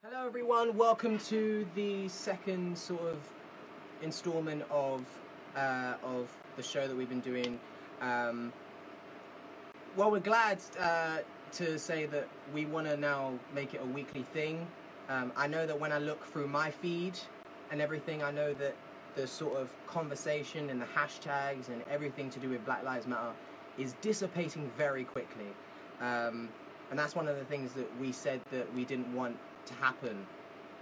Hello everyone, welcome to the second sort of installment of the show that we've been doing. Well, we're glad to say that we want to now make it a weekly thing. I know that when I look through my feed and everything, I know that the sort of conversation and the hashtags and everything to do with Black Lives Matter is dissipating very quickly. And that's one of the things that we said that we didn't want to happen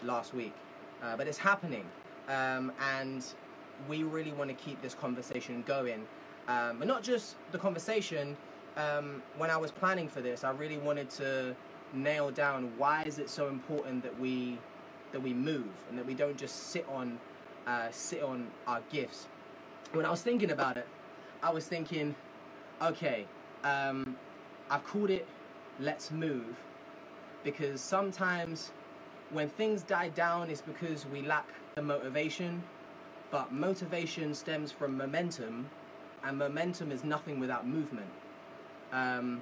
last week, but it's happening, and we really want to keep this conversation going, but not just the conversation. When I was planning for this, I really wanted to nail down why is it so important that we move and that we don't just sit on our gifts. When I was thinking about it, I was thinking, okay, I've called it "Let's Move," because sometimes when things die down, it's because we lack the motivation, but motivation stems from momentum, and momentum is nothing without movement. And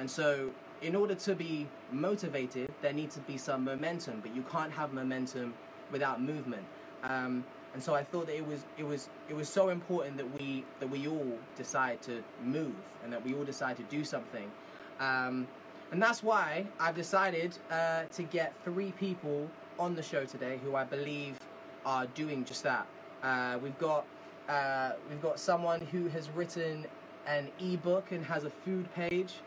so in order to be motivated, there needs to be some momentum, but you can't have momentum without movement. And so I thought that it was so important that we all decide to move and that we all decide to do something. And that's why I've decided to get 3 people on the show today who I believe are doing just that. We've got someone who has written an ebook and has a food page.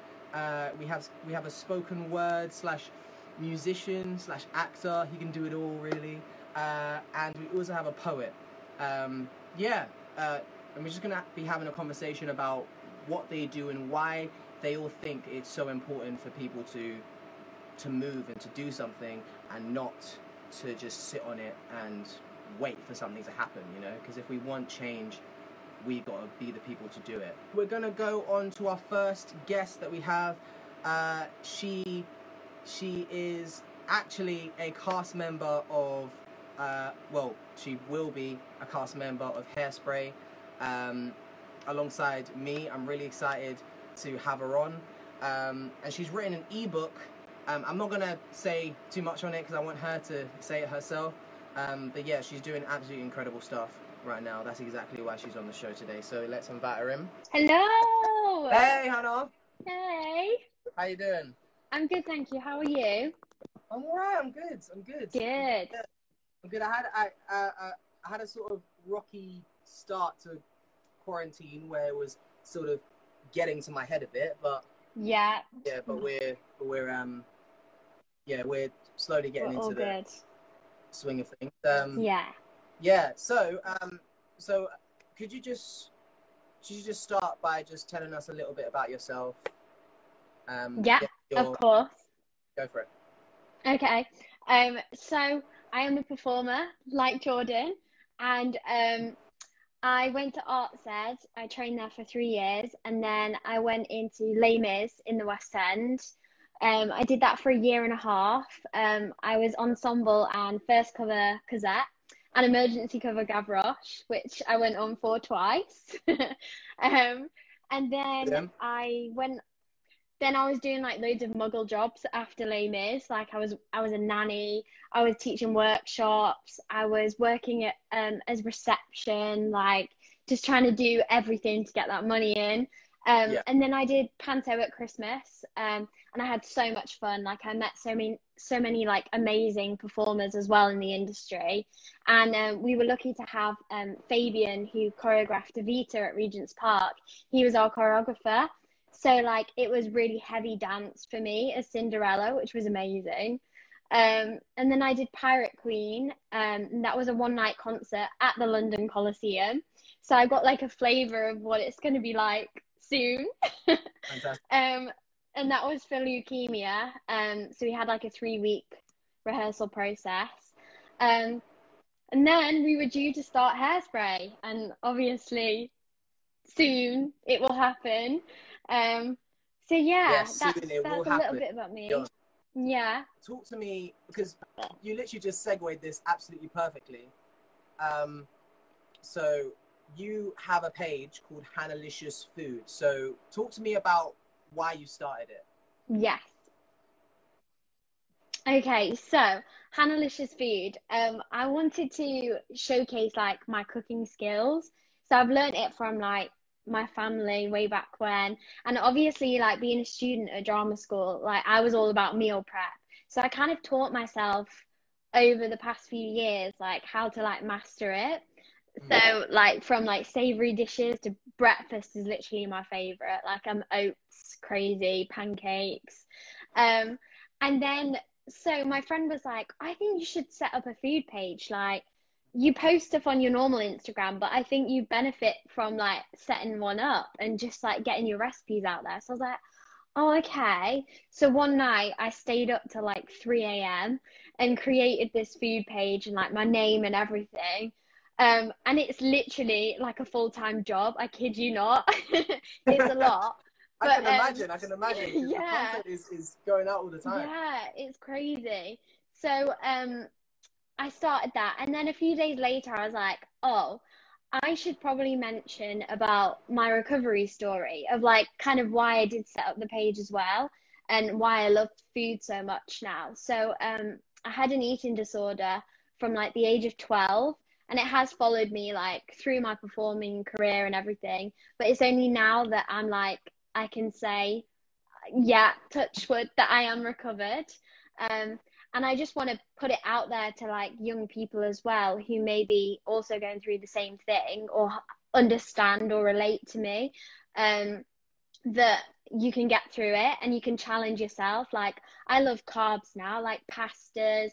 We have a spoken word / musician / actor. He can do it all really. And we also have a poet. And we're just gonna be having a conversation about what they do and why they all think it's so important for people to move and to do something and not to just sit on it and wait for something to happen, you know? Because if we want change, we got to be the people to do it. We're going to go on to our first guest that we have. She is actually a cast member of, she will be a cast member of Hairspray alongside me. I'm really excited to have her on, and she's written an ebook. I'm not gonna say too much on it because I want her to say it herself, but yeah, she's doing absolutely incredible stuff right now. That's exactly why she's on the show today, so let's invite her in. Hello! Hey Hannah! Hey! How you doing? I'm good, thank you. How are you? I'm alright, I'm good. Good. Yeah, I'm good. I had a sort of rocky start to quarantine where it was sort of getting to my head a bit, but we're slowly getting into the swing of things. So could you just start by just telling us a little bit about yourself? Of course. Go for it. Okay. So I am a performer like Jordan, and I went to Arts Ed. I trained there for 3 years, and then I went into Les Mis in the West End. I did that for 1.5 years. I was ensemble and first cover Cosette and emergency cover Gavroche, which I went on for twice. And then I was doing like loads of muggle jobs after Les Mis. Like I was a nanny. I was teaching workshops. I was working at as reception, like just trying to do everything to get that money in. And then I did Panto at Christmas, and I had so much fun. Like I met so many like amazing performers as well in the industry, and we were lucky to have Fabian, who choreographed Evita at Regent's Park. He was our choreographer. So like it was really heavy dance for me as Cinderella, which was amazing. And then I did Pirate Queen, and that was a 1-night concert at the London Coliseum. So I got like a flavour of what it's going to be like soon. Fantastic. And that was for leukemia. So we had like a 3-week rehearsal process. And then we were due to start Hairspray, and obviously soon it will happen. So that's a little bit about me. Yeah. Talk to me, because you literally just segued this absolutely perfectly. So you have a page called Hannalicious Food. So talk to me about why you started it. Yes. Okay, so Hannalicious Food. I wanted to showcase like my cooking skills. So I've learned it from like my family way back when. And obviously like being a student at drama school, like I was all about meal prep. So I kind of taught myself over the past few years like how to like master it. Mm. So like from like savory dishes to breakfast is literally my favorite. Like I'm oats crazy, pancakes. Um and then so my friend was like, I think you should set up a food page. Like you post stuff on your normal Instagram, but I think you benefit from like setting one up and just like getting your recipes out there. So I was like, oh, okay. So one night I stayed up till like 3 a.m. and created this food page and like my name and everything. And it's literally like a full-time job. I kid you not. It's a lot. I But can imagine. I can imagine because the yeah, content is going out all the time. yeah, it's crazy. So I started that, and then a few days later I was like, oh, I should probably mention about my recovery story of like kind of why I did set up the page as well and why I love food so much now. So I had an eating disorder from like the age of 12, and it has followed me like through my performing career and everything, but it's only now that I'm like I can say, yeah, touch wood, that I am recovered. Um, and I just want to put it out there to like young people as well who may be also going through the same thing or understand or relate to me, that you can get through it and you can challenge yourself. Like I love carbs now, like pastas,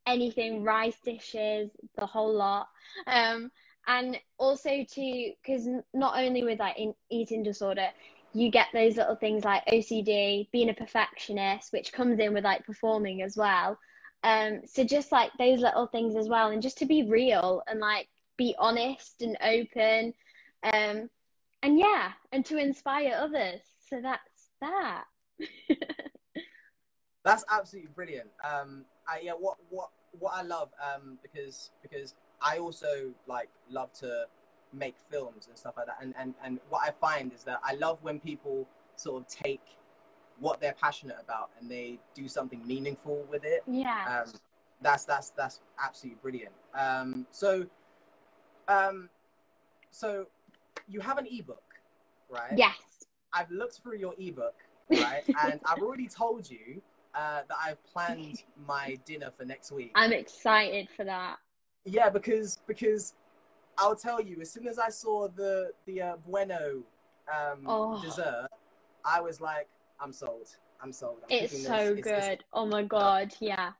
anything, rice dishes, the whole lot. And also to, because not only with like eating disorder, you get those little things like OCD, being a perfectionist, which comes in with like performing as well. So just like those little things as well, and just to be real and like be honest and open, um, and yeah, and to inspire others. So that's that. That's absolutely brilliant. Yeah, what I love, because I also like love to make films and stuff like that, and what I find is that I love when people sort of take what they're passionate about and they do something meaningful with it. Yeah. That's absolutely brilliant. Um, so you have an ebook, right? Yes. I've looked through your ebook, right, and I've already told you that I've planned my dinner for next week. I'm excited for that. Yeah, because I'll tell you, as soon as I saw the Bueno Oh, dessert, I was like, I'm sold. I'm sold. I'm it's cooking so this. good. Oh my God, yeah.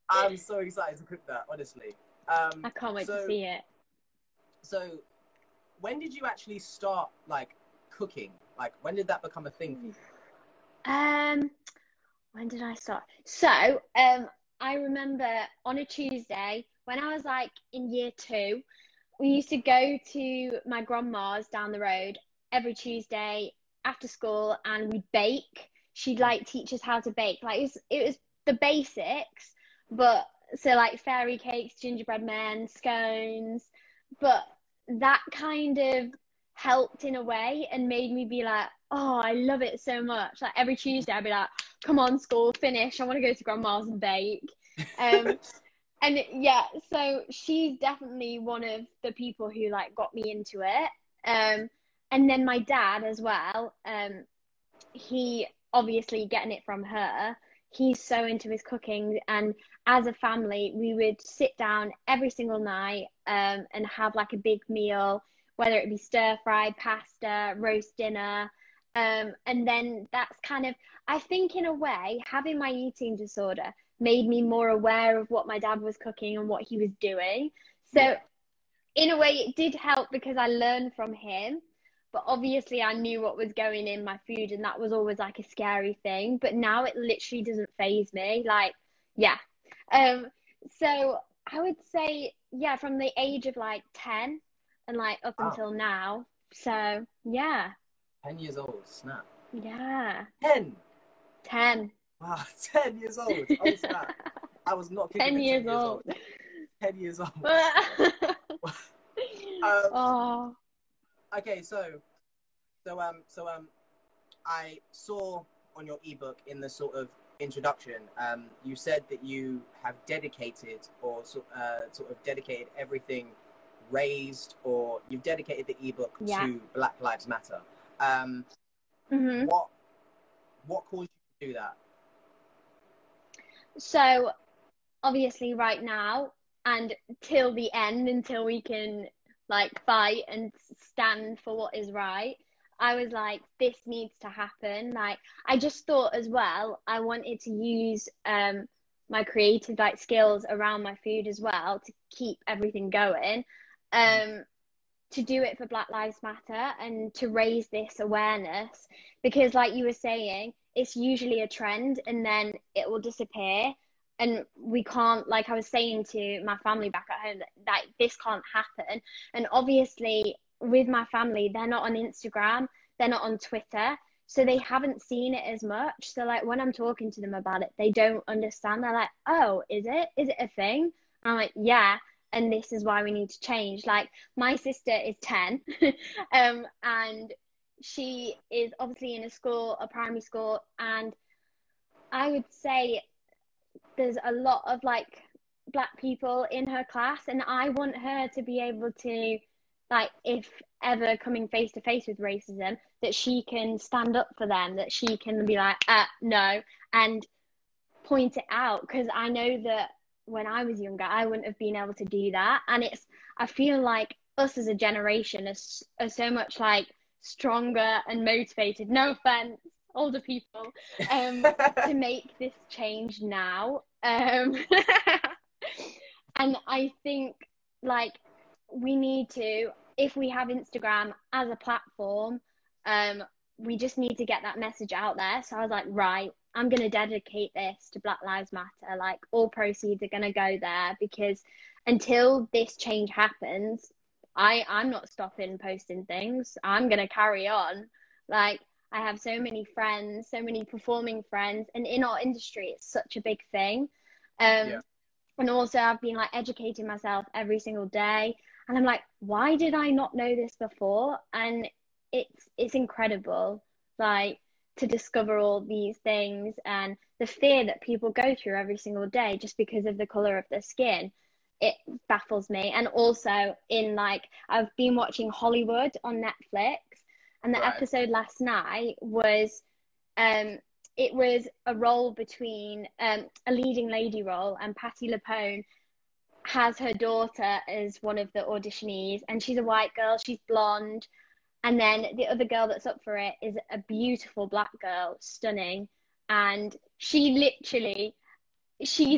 I'm so excited to cook that, honestly. I can't wait to see it. So, when did you actually start like cooking? Like, when did that become a thing for you? When did I start? So, I remember on a Tuesday when I was like in year two, we used to go to my grandma's down the road every Tuesday after school and we'd bake. She'd like teach us how to bake. Like it was the basics, but so like fairy cakes, gingerbread men, scones, but that kind of helped in a way and made me be like, oh, I love it so much. Like every Tuesday I'd be like, come on, school, finish. I want to go to grandma's and bake. Um, and yeah, so she's definitely one of the people who like got me into it. And then my dad as well, he obviously getting it from her, he's so into his cooking, and as a family we would sit down every single night, and have like a big meal, whether it be stir fry, pasta, roast dinner. And then that's kind of, I think in a way, having my eating disorder made me more aware of what my dad was cooking and what he was doing. So Yeah. in a way it did help because I learned from him, but obviously I knew what was going in my food and that was always like a scary thing, but now it literally doesn't faze me. Like, yeah. So I would say, yeah, from the age of like 10 and like up Wow. until now. So yeah. 10 years old. Snap. Yeah. 10. 10. Wow, 10 years old. Oh, snap. I was not kicking 10 at 10 years years old. 10 years old. Oh. Okay, so I saw on your ebook in the sort of introduction, you said that you have dedicated or sort of dedicated everything raised, or you've dedicated the ebook to Black Lives Matter. What caused you to do that? So obviously right now and till the end, until we can like fight and stand for what is right, I was like, this needs to happen. Like, I just thought as well, I wanted to use my creative like skills around my food as well to keep everything going, to do it for Black Lives Matter and to raise this awareness, because like you were saying, it's usually a trend and then it will disappear. And we can't, like I was saying to my family back at home, that this can't happen. And obviously with my family, they're not on Instagram, they're not on Twitter, so they haven't seen it as much. So like when I'm talking to them about it, they don't understand. They're like, oh, is it a thing? And I'm like, yeah, and this is why we need to change. Like, my sister is 10 and she is obviously in a primary school, and I would say there's a lot of like Black people in her class, and I want her to be able to, like, if ever coming face to face with racism, that she can stand up for them, that she can be like, no, and point it out, because I know that when I was younger, I wouldn't have been able to do that. And I feel like us as a generation are so much like stronger and motivated, no offense, older people, to make this change now. And I think like we need to, if we have Instagram as a platform, we just need to get that message out there. So I was like, right, I'm going to dedicate this to Black Lives Matter. Like, all proceeds are going to go there, because until this change happens, I'm not stopping posting things. I'm going to carry on. Like, I have so many friends, so many performing friends, and in our industry, it's such a big thing. And also I've been like educating myself every single day, and I'm like, why did I not know this before? And it's incredible, like, to discover all these things, and the fear that people go through every single day just because of the color of their skin. It baffles me. And also in like, I've been watching Hollywood on Netflix, and the episode last night was it was a role between a leading lady role, and Patti LuPone has her daughter as one of the auditionees, and she's a white girl, she's blonde. And then the other girl that's up for it is a beautiful Black girl, stunning. And she's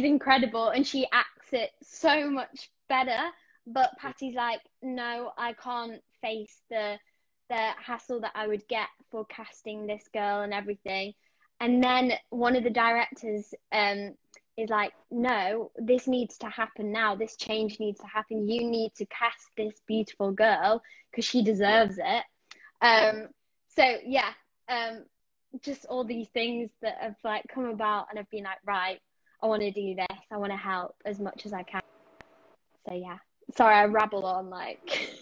incredible, and she acts it so much better. But Patty's like, no, I can't face the hassle that I would get for casting this girl and everything. And then one of the directors is like, no, this needs to happen now. This change needs to happen. You need to cast this beautiful girl because she deserves it. So yeah, just all these things that have like come about, and I've been like, right, I want to do this. I want to help as much as I can. So yeah, sorry, I rabble on like.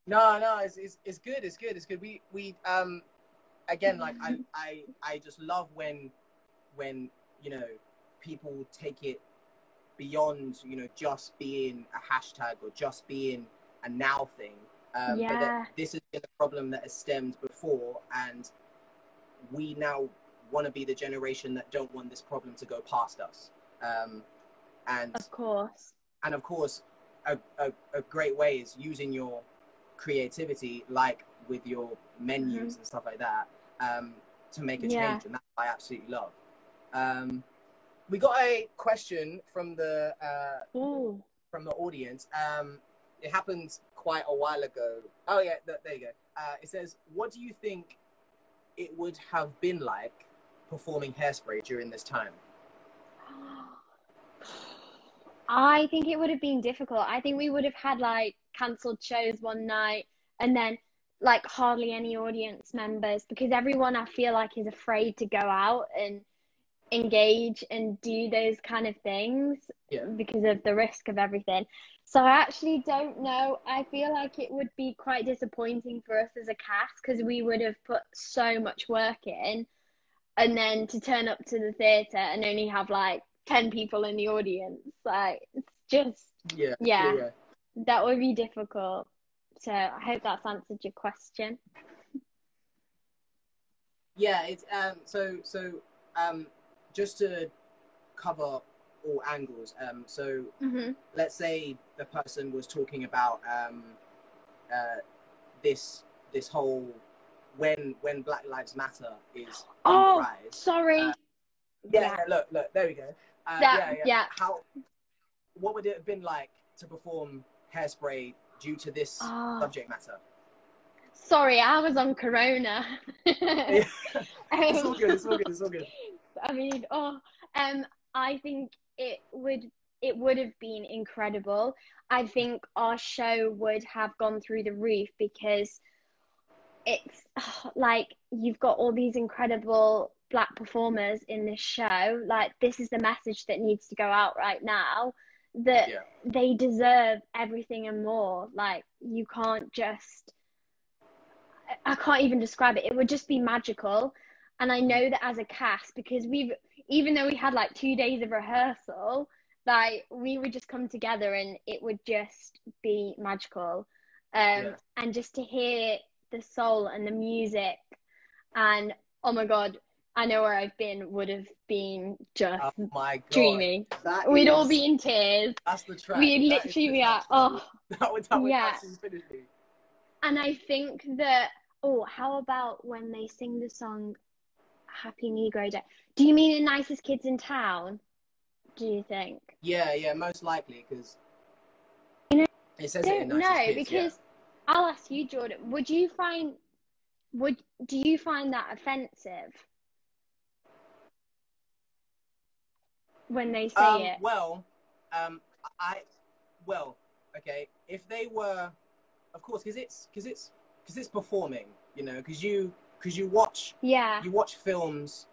No, it's good. It's good. We again, like I just love when you know people take it beyond, you know, just being a hashtag or just being a now thing. But that this has been a problem that has stemmed before, and we now want to be the generation that don't want this problem to go past us. And of course, a great way is using your creativity, like with your menus and stuff like that, to make a change, and that's what I absolutely love. We got a question from the audience. It happened quite a while ago. Oh yeah, there you go. It says, what do you think it would have been like performing Hairspray during this time? I think it would have been difficult. I think we would have had like cancelled shows one night, and then like hardly any audience members, because everyone, I feel like, is afraid to go out and engage and do those kind of things Yeah. because of the risk of everything. So I actually don't know. I feel like it would be quite disappointing for us as a cast because we would have put so much work in, and then to turn up to the theatre and only have like 10 people in the audience. Like, it's just, yeah, that would be difficult. So I hope that's answered your question. Yeah, it's just to cover all angles. So let's say the person was talking about this whole when Black Lives Matter is on the rise. Sorry. Look, there we go. What would it have been like to perform Hairspray due to this subject matter? Sorry, I was on Corona. It's all good. I mean, I think it would have been incredible. I think our show would have gone through the roof because it's like you've got all these incredible Black performers in this show. Like, this is the message that needs to go out right now, that they deserve everything and more. Like, you can't just, I can't even describe it. It would just be magical. And I know that as a cast, because even though we had like 2 days of rehearsal, like, we would just come together and it would just be magical. And just to hear the soul and the music, and oh my God, I Know Where I've Been would have been just dreamy. We'd all be in tears. That's the track. We'd literally be like, that would absolutely finish me. And I think that, how about when they sing the song Happy Negro Day? Do you mean in Nicest Kids in Town? Do you think? Yeah, most likely, because it says it in Nicest Kids. Because I'll ask you, Jordan, do you find that offensive when they say it? Okay, if they were, of course, because it's performing, you know, because you watch films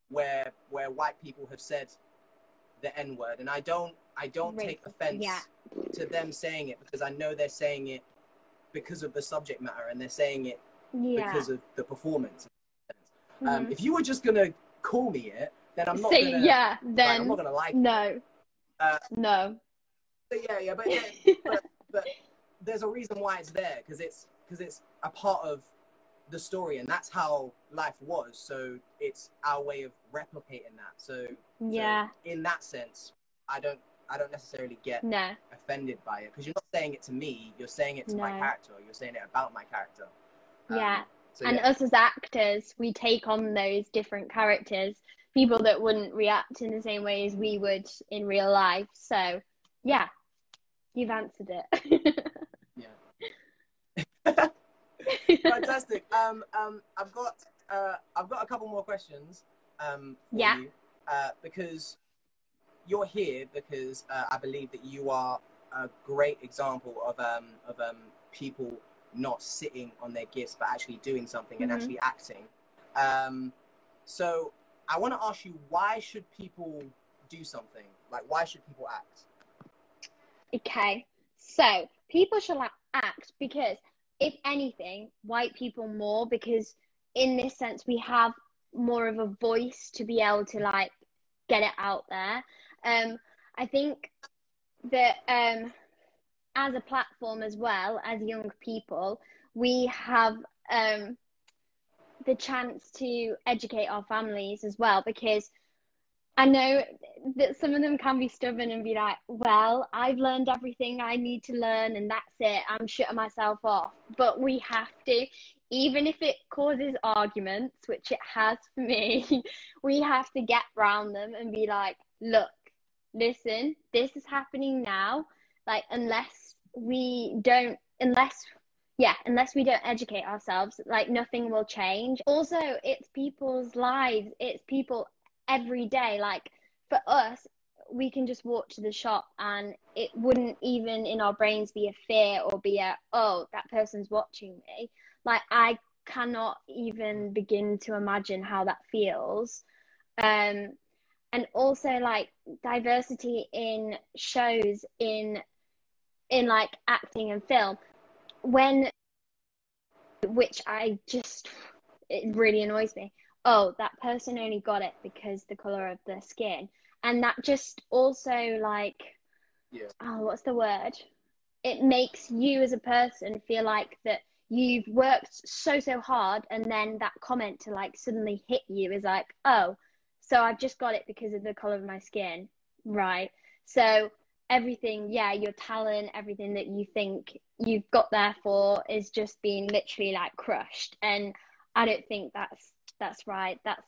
where white people have said the N-word, and I don't take offense to them saying it, because I know they're saying it because of the subject matter, and they're saying it because of the performance. If you were just gonna call me it, then I'm not gonna. I'm not gonna like it. No. But there's a reason why it's there, because it's a part of the story, and that's how life was. So it's our way of replicating that. So in that sense, I don't necessarily get offended by it, because you're not saying it to me, you're saying it to my character, you're saying it about my character. Us as actors, we take on those different characters, people that wouldn't react in the same way as we would in real life. So you've answered it. Fantastic. I've got a couple more questions for you, because you're here because I believe that you are a great example of people not sitting on their gifts but actually doing something and actually acting. So I want to ask you, why should people do something? Like, why should people act? Okay, so people should act because, if anything, white people more, because in this sense we have more of a voice to be able to like get it out there. I think that as a platform as well, as young people, we have the chance to educate our families as well, because I know that some of them can be stubborn and be like, well, I've learned everything I need to learn and that's it, I'm shutting myself off. But we have to, even if it causes arguments, which it has for me, we have to get around them and be like, look, listen, this is happening now. Like, unless we don't educate ourselves, like, nothing will change. Also, it's people's lives, it's people every day. Like, for us, we can just walk to the shop and it wouldn't even in our brains be a fear or be that person's watching me. Like, I cannot even begin to imagine how that feels. And also like diversity in shows in like acting and film, when which it really annoys me. Oh, that person only got it because the color of their skin. And that just also like, Yeah. oh, what's the word? It makes you as a person feel like that you've worked so hard, and then that comment to like suddenly hit you is like, oh, so I've just got it because of the color of my skin, right? So everything, yeah, your talent, everything that you think you've got there for is just being literally like crushed. And I don't think that's right. That's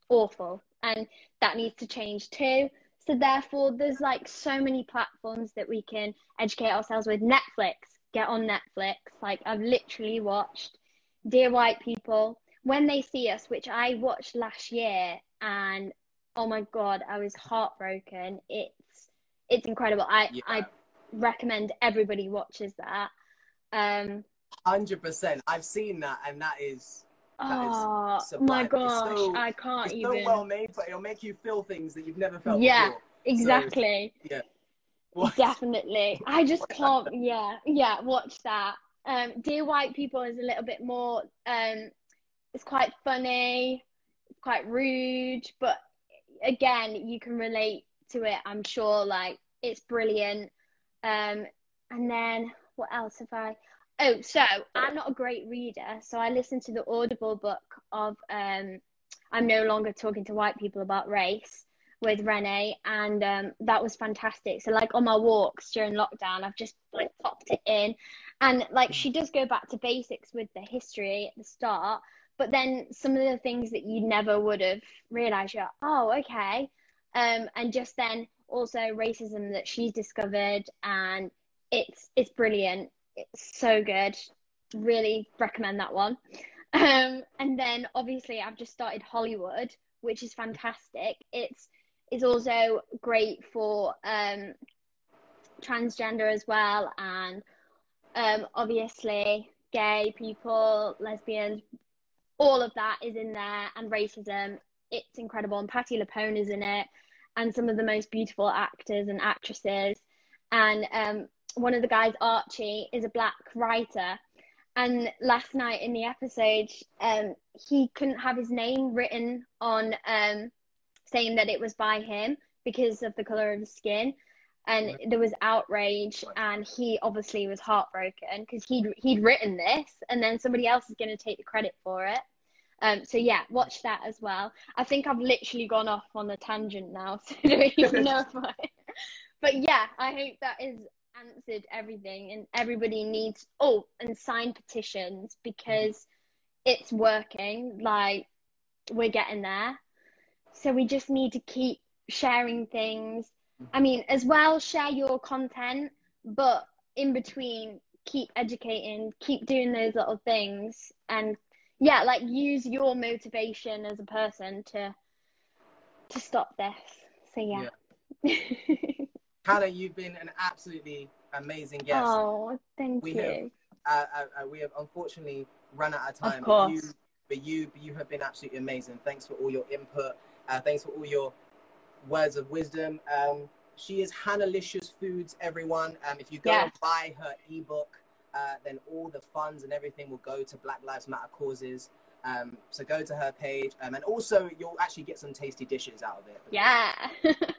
awful, and that needs to change too. So therefore, there's like so many platforms that we can educate ourselves with. Netflix, get on Netflix. Like I've literally watched Dear White People, When They See Us, which I watched last year, and oh my God, I was heartbroken. It's incredible. Yeah. I recommend everybody watches that. 100%. I've seen that, and that is Oh my sublime. gosh, I can't It's so even. well made, but it'll make you feel things that you've never felt Yeah, before. exactly. So, yeah. What? Definitely. I just can't, yeah, watch that. Dear White People is a little bit more, it's quite funny, it's quite rude, but again, you can relate to it, I'm sure, like, it's brilliant. And then, what else have I? Oh, so I'm not a great reader, so I listened to the Audible book of I'm No Longer Talking to White People About Race with Renee, and that was fantastic. So like on my walks during lockdown, I've just like popped it in, and like she does go back to basics with the history at the start, but then some of the things that you never would have realized, you're oh, okay. And just then also racism that she's discovered, and it's brilliant. It's so good. Really recommend that one. And then obviously I've just started Hollywood, which is fantastic. It's also great for transgender as well, and obviously gay people, lesbians, all of that is in there, and racism. It's incredible, and Patti LuPone is in it, and some of the most beautiful actors and actresses. And one of the guys, Archie, is a black writer. And last night in the episode, he couldn't have his name written on saying that it was by him because of the color of his skin. And there was outrage, and he obviously was heartbroken because he'd written this, and then somebody else is going to take the credit for it. So yeah, watch that as well. I think I've literally gone off on a tangent now, so I don't even know if But yeah, I hope that is answered everything, and everybody needs and sign petitions, because it's working. Like, we're getting there. So we just need to keep sharing things. I mean, as well, share your content, but in between, keep educating, keep doing those little things, and yeah, like use your motivation as a person to stop this. So yeah. Hannah, you've been an absolutely amazing guest. Oh, thank you. We have unfortunately run out of time. Of course. But you have been absolutely amazing. Thanks for all your input. Thanks for all your words of wisdom. She is Hannalicious Foods, everyone. If you go and buy her ebook, then all the funds and everything will go to Black Lives Matter causes. So go to her page, and also you'll actually get some tasty dishes out of it. Yeah.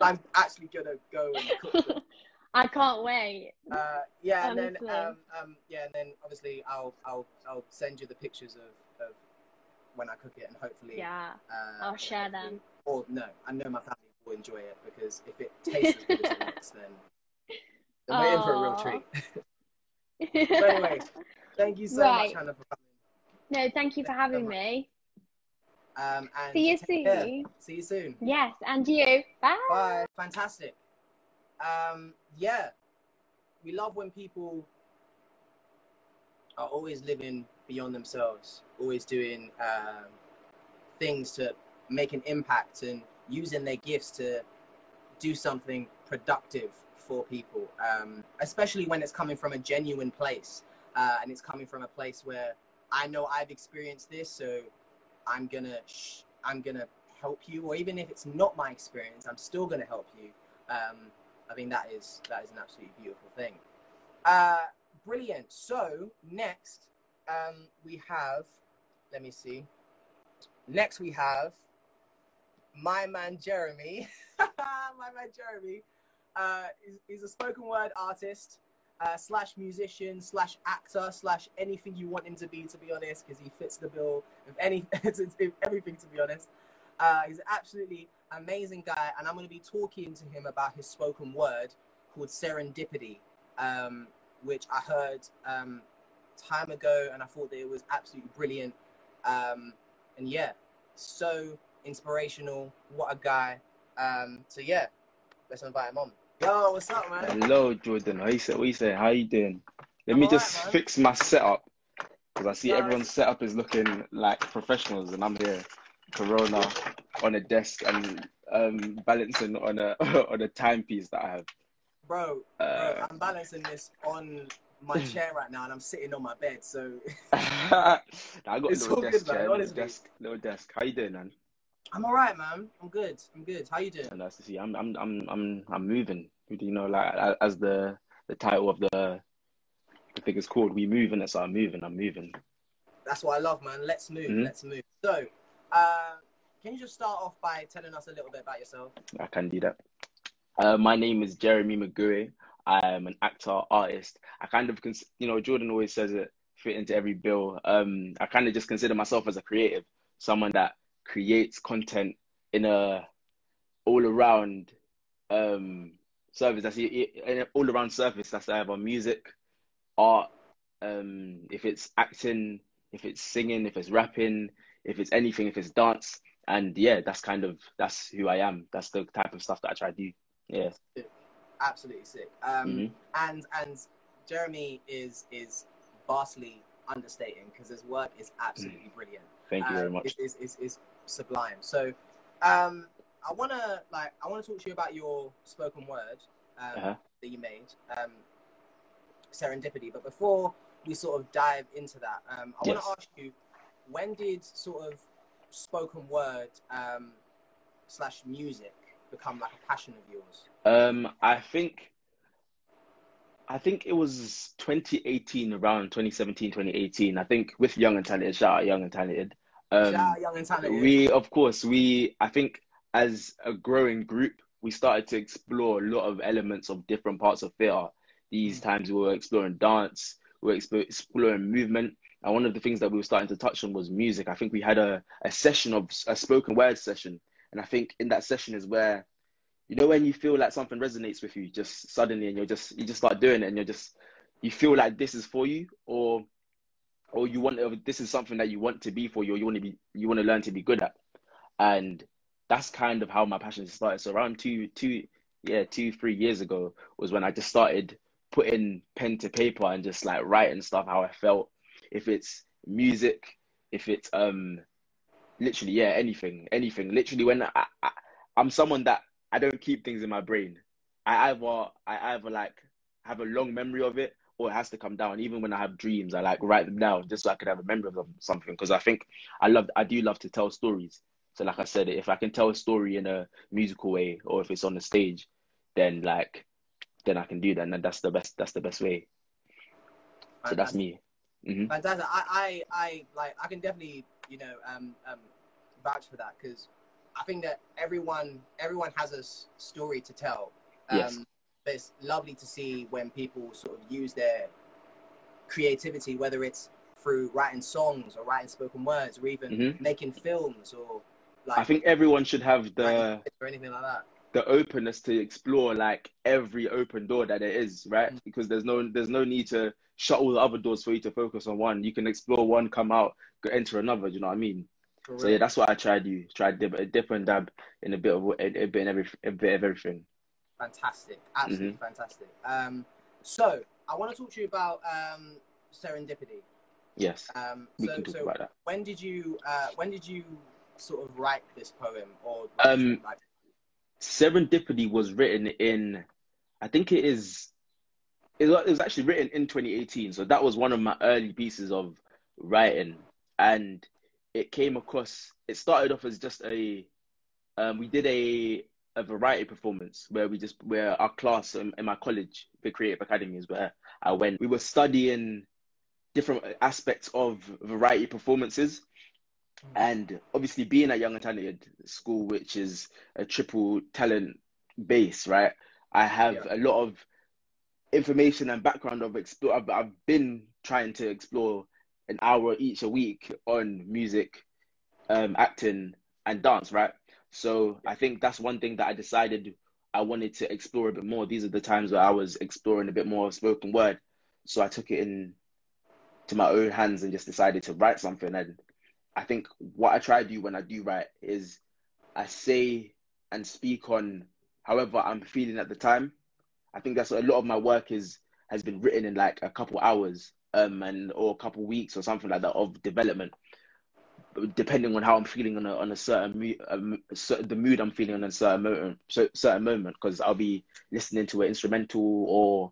I'm actually gonna go and cook them. I can't wait. And then obviously I'll send you the pictures of when I cook it, and hopefully I'll share them. Or no, I know my family will enjoy it, because if it tastes as good as it looks, then we're in for a real treat. But anyway, thank you so much, Hannah, for coming. No, thank you for having me. And see you soon. Care. See you soon. Yes, and you. Bye. Bye. Fantastic. We love when people are always living beyond themselves, always doing things to make an impact and using their gifts to do something productive for people, especially when it's coming from a genuine place, and it's coming from a place where I know I've experienced this, so I'm gonna help you, or even if it's not my experience, I'm still going to help you. I think that is an absolutely beautiful thing. Brilliant. So next, we have, let me see. Next we have my man Jeremy. My man Jeremy. He's a spoken word artist, slash musician, slash actor, slash anything you want him to be honest, because he fits the bill of everything, to be honest. He's an absolutely amazing guy, and I'm going to be talking to him about his spoken word called Serendipity, which I heard time ago, and I thought that it was absolutely brilliant. And yeah, so inspirational. What a guy. So yeah, let's invite him on. Yo, what's up, man? Hello, Jordan. What you say? How you doing? Let I'm me alright, just man. fix my setup, because I see Nice. everyone's setup is looking like professionals, and I'm here, Corona, on a desk and balancing on a on a timepiece that I have. Bro, I'm balancing this on my chair right now, and I'm sitting on my bed, so I got it's a all little good, desk man. chair, Honestly, little desk. How you doing, man? I'm alright, man. I'm good. How you doing? Nice to see you. I'm moving. You know, like as the title of the thing is called, we move, and so I'm moving. That's what I love, man. Let's move. Mm-hmm. Let's move. So, can you just start off by telling us a little bit about yourself? I can do that. My name is Jeremy McGuire. I'm an actor, artist. I kind of, Jordan always says it, fit into every bill. I kind of just consider myself as a creative, someone that creates content in a all-around service. That's an all-around surface. That's either music, art, if it's acting, if it's singing, if it's rapping, if it's anything, if it's dance. And yeah, that's who I am. That's the type of stuff that I try to do. Yeah. Absolutely sick. And Jeremy is vastly understating, because his work is absolutely brilliant. Thank you very much. It's sublime. So, I wanna talk to you about your spoken word that you made, Serendipity. But before we sort of dive into that, I want to ask you, when did sort of spoken word slash music become like a passion of yours? I think it was 2018, around 2017, 2018. I think with Young and Talented, shout out Young and Talented. Shout out Young and Talented. I think as a growing group, we started to explore a lot of elements of different parts of theatre. These times we were exploring dance, we were exploring movement. And one of the things that we were starting to touch on was music. I think we had a session of a spoken word session. And I think in that session is where, you know, when you feel like something resonates with you just suddenly, and you just start doing it, and you feel like this is for you, or this is something that you want to be for you, or you want to learn to be good at. And that's kind of how my passion started. So around 3 years ago was when I just started putting pen to paper and just like writing stuff, how I felt. If it's music, if it's literally anything. Literally, when I'm someone that I don't keep things in my brain. I either like have a long memory of it, or it has to come down. Even when I have dreams, I like write them down just so I could have a memory of something. Because I think I do love to tell stories. So like I said, if I can tell a story in a musical way, or if it's on the stage, then I can do that, and that's the best way. Fantastic. So that's me. Mm-hmm. Fantastic. I can definitely vouch for that, because I think that everyone has a story to tell. Yes. But it's lovely to see when people sort of use their creativity, whether it's through writing songs or writing spoken words, or even making films, or like, I think everyone should have or anything like that. The openness to explore like every open door that there is, right? Because there's no need to shut all the other doors for you to focus on one. You can explore one, come out, go enter another. Do you know what I mean? So yeah, that's what I try to do. Try to dip and dab in a bit of everything. Fantastic, absolutely fantastic. So I want to talk to you about Serendipity. Yes, we can talk about that. When did you sort of write this poem, or Serendipity was written in, I think it was actually written in 2018. So that was one of my early pieces of writing, and it started off as just a we did a variety performance where our class in my college, the Creative Academy, is where I went. We were studying different aspects of variety performances, and obviously being at Young and Talented School, which is a triple talent base, right? I have a lot of information and background of explore. I've been trying to explore an hour each a week on music, acting, and dance, right? So I think that's one thing that I decided I wanted to explore a bit more. These are the times where I was exploring a bit more of spoken word. So I took it in to my own hands and just decided to write something. And I think what I try to do when I do write is I say and speak on however I'm feeling at the time. I think that's a lot of my work has been written in like a couple hours, and or a couple weeks or something like that of development, depending on how I'm feeling on a certain mood, the mood I'm feeling on a certain moment, because I'll be listening to an instrumental or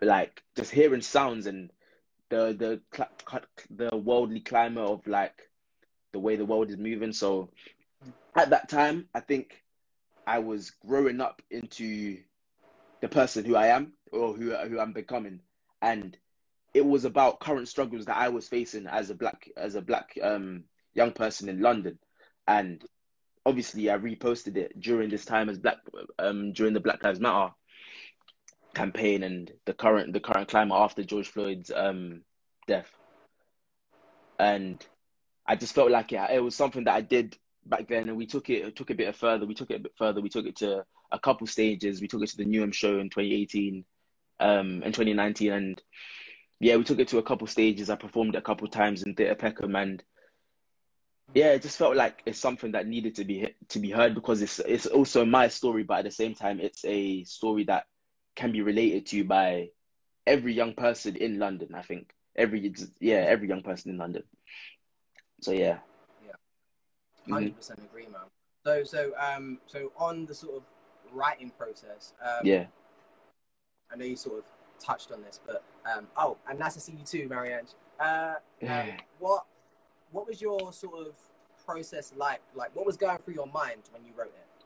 like just hearing sounds and the worldly climate of like the way the world is moving. So at that time, I think I was growing up into the person who I am, or who I'm becoming, and it was about current struggles that I was facing as a black young person in London. And obviously I reposted it during this time as during the Black Lives Matter campaign and the current climate after George Floyd's death. And I just felt like it was something that I did back then, and we took it a bit further. We took it to a couple stages. We took it to the Newham show in 2018, in 2019, and yeah, we took it to a couple stages. I performed it a couple times in Theatre Peckham, and yeah, it just felt like it's something that needed to be heard, because it's also my story, but at the same time, it's a story that can be related to by every young person in London. I think every young person in London. So yeah. 100% agree, man. So on the sort of writing process, yeah, I know you sort of touched on this, but and nice to see you too, Marianne. What was your sort of process like? Like, what was going through your mind when you wrote it?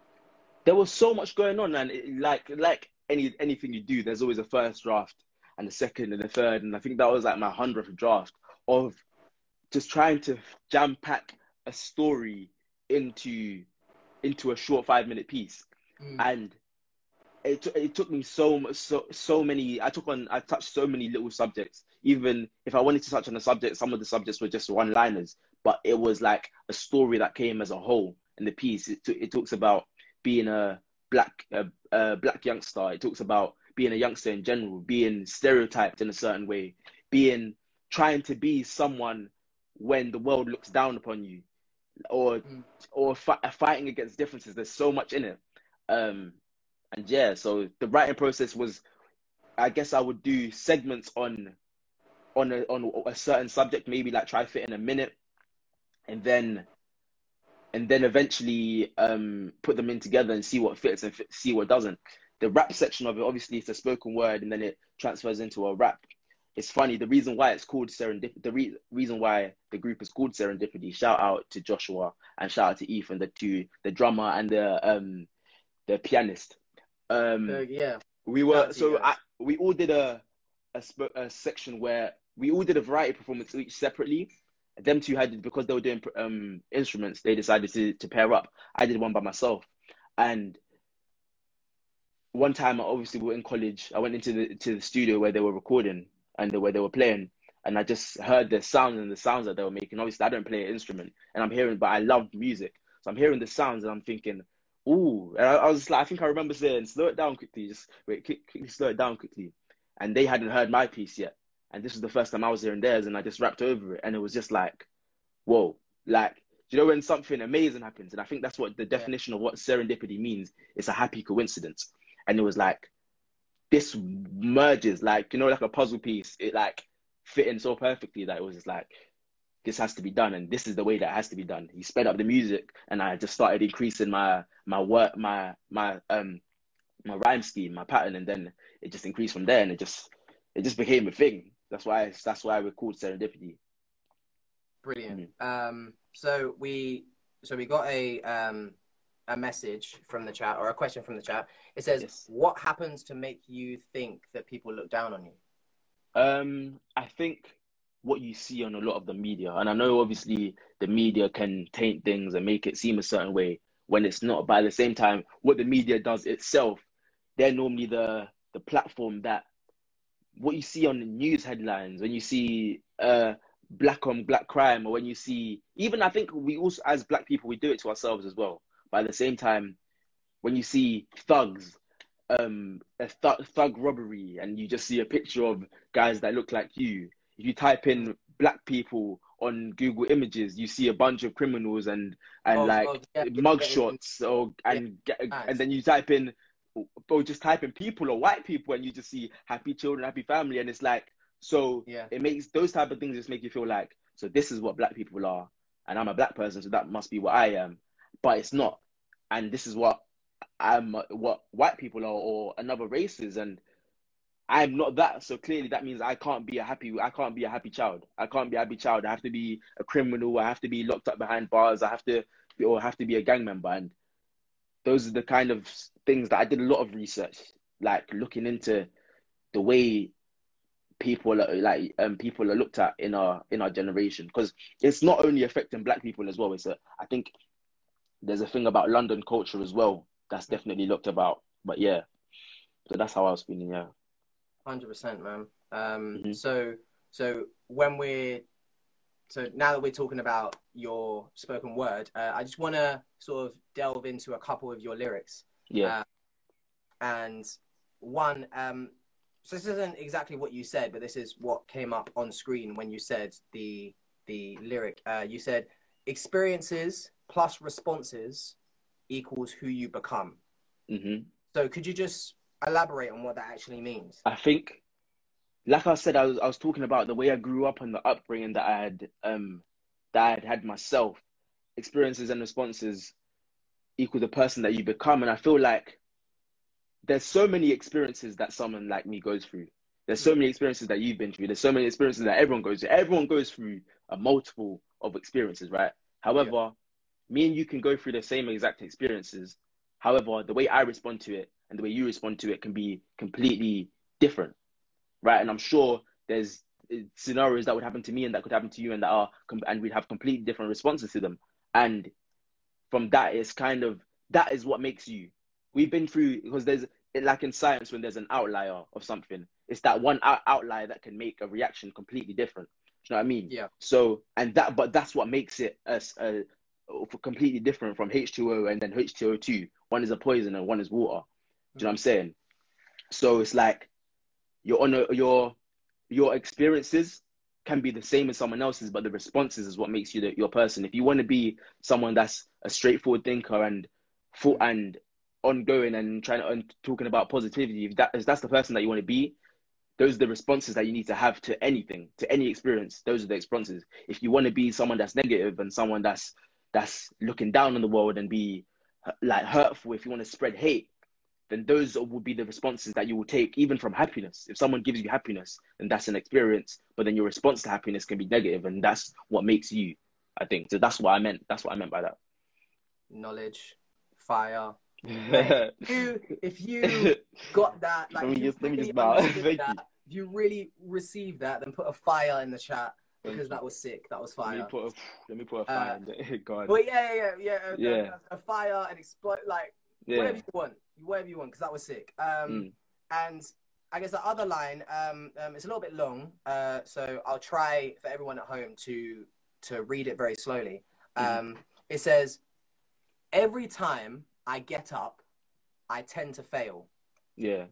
There was so much going on, and like anything you do, there's always a first draft and a second and a third, and I think that was like my 100th draft of just trying to jam pack a story into a short 5-minute piece. And it took me so many. I touched so many little subjects. Even if I wanted to touch on a subject, some of the subjects were just one-liners, but it was like a story that came as a whole in the piece. It talks about being a black youngster. It talks about being a youngster in general, being stereotyped in a certain way, trying to be someone when the world looks down upon you, or fighting against differences. There's so much in it. And yeah, so the writing process was, I guess I would do segments on a certain subject, maybe like try to fit in a minute, and then eventually put them in together and see what fits and see what doesn't. The rap section of it, obviously, it's a spoken word, and then it transfers into a rap. It's funny, the reason why it's called Serendipity, the reason why the group is called Serendipity. Shout out to Joshua and shout out to Ethan, the drummer and the pianist. We all did a section where we all did a variety performance each separately. Them two had, because they were doing instruments, they decided to pair up. I did one by myself, and one time, obviously, we were in college. I went into the studio where they were recording and where they were playing, and I just heard the sound and the sounds that they were making. Obviously, I don't play an instrument, and I'm hearing, but I love music, so I'm hearing the sounds, and I'm thinking, ooh. And I was like, I think I remember saying, slow it down quickly, just wait, quickly, slow it down quickly. And they hadn't heard my piece yet, and this was the first time I was hearing theirs, and I just rapped over it, and it was just like, whoa, like, you know, when something amazing happens, and I think that's what the definition of what serendipity means. It's a happy coincidence. And it was like, this merges, like, you know, like a puzzle piece. It like fit in so perfectly that it was just like, this has to be done, and this is the way that it has to be done. He sped up the music, and I just started increasing my work, my rhyme scheme, my pattern, and then it just increased from there, and it just became a thing. That's why we're called Serendipity. Brilliant. So we got a a message from the chat, or a question from the chat. It says, Yes. what happens to make you think that people look down on you? I think what you see on a lot of the media, and I know obviously the media can taint things and make it seem a certain way when it's not, but at the same time, what the media does itself, they're normally the platform that what you see on the news headlines, when you see black on black crime, or when you see, even I think we also, as black people, we do it to ourselves as well. But at the same time, when you see thugs, thug robbery, and you just see a picture of guys that look like you. If you type in black people on Google Images, you see a bunch of criminals and mugshots, and then you type in, or just type in people or white people, and you just see happy children, happy family, and it's like, so it makes those type of things just make you feel like, so this is what black people are, and I'm a black person, so that must be what I am, but it's not, and this is what white people are, or another races, and I'm not that. So clearly that means I can't be a happy child. I can't be a happy child. I have to be a criminal. I have to be locked up behind bars. I have to be a gang member. And those are the kind of things that I did a lot of research, like looking into the way people are looked at in our generation, because it's not only affecting black people as well. I think there's a thing about London culture as well that's definitely looked about. But yeah, so that's how I was feeling. Yeah, 100%, man. So now that we're talking about your spoken word, I just want to sort of delve into a couple of your lyrics. Yeah. And one, so this isn't exactly what you said, but this is what came up on screen when you said the lyric. You said, experiences plus responses equals who you become. So could you just elaborate on what that actually means? I think, like I said, I was talking about the way I grew up and the upbringing that I had myself. Experiences and responses equal the person that you become, and I feel like there's so many experiences that someone like me goes through. There's so many experiences that you've been through. There's so many experiences that everyone goes through. Everyone goes through a multiple of experiences, right? However, me and you can go through the same exact experiences. However, the way I respond to it and the way you respond to it can be completely different, right? And I'm sure there's scenarios that would happen to me and that could happen to you, and we'd have completely different responses to them. And from that, that is what makes you. We've been through, because there's, like in science, when there's an outlier of something, it's that one outlier that can make a reaction completely different. Do you know what I mean? Yeah. So, but that's what makes it completely different from H2O and then H2O2. One is a poison and one is water. Do you know what I'm saying? So it's like your experiences can be the same as someone else's, but the responses is what makes you your person. If you want to be someone that's a straightforward thinker and ongoing and talking about positivity, if that's the person that you want to be, those are the responses that you need to have to anything, to any experience. Those are the responses. If you want to be someone that's negative and someone that's looking down on the world and be like hurtful, if you want to spread hate, then those will be the responses that you will take, even from happiness. If someone gives you happiness, then that's an experience, but then your response to happiness can be negative, and that's what makes you, I think. So that's what I meant. That's what I meant by that. Knowledge, fire. Mate, if you got that, like, if you really received that, then put a fire in the chat, because that was sick. That was fire. Let me put a fire in there. God. But yeah. A fire and explode, like, whatever you want, because that was sick. And I guess the other line, it's a little bit long, so I'll try for everyone at home to read it very slowly. It says, every time I get up, I tend to fail. Yeah.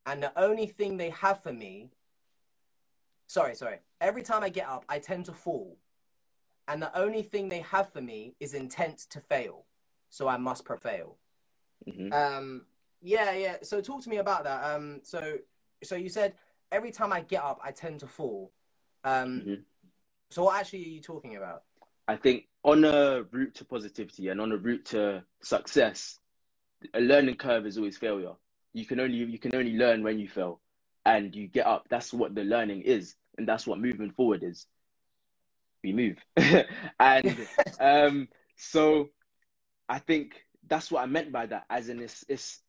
And the only thing they have for me, sorry. Every time I get up, I tend to fall. And the only thing they have for me is intent to fail. So I must prevail. Yeah. So talk to me about that. So you said every time I get up, I tend to fall. So what actually are you talking about? I think on a route to positivity and on a route to success, a learning curve is always failure. You can only learn when you fail, and you get up. That's what the learning is, and that's what movement forward is. We move, and so I think that's what I meant by that. As in, it's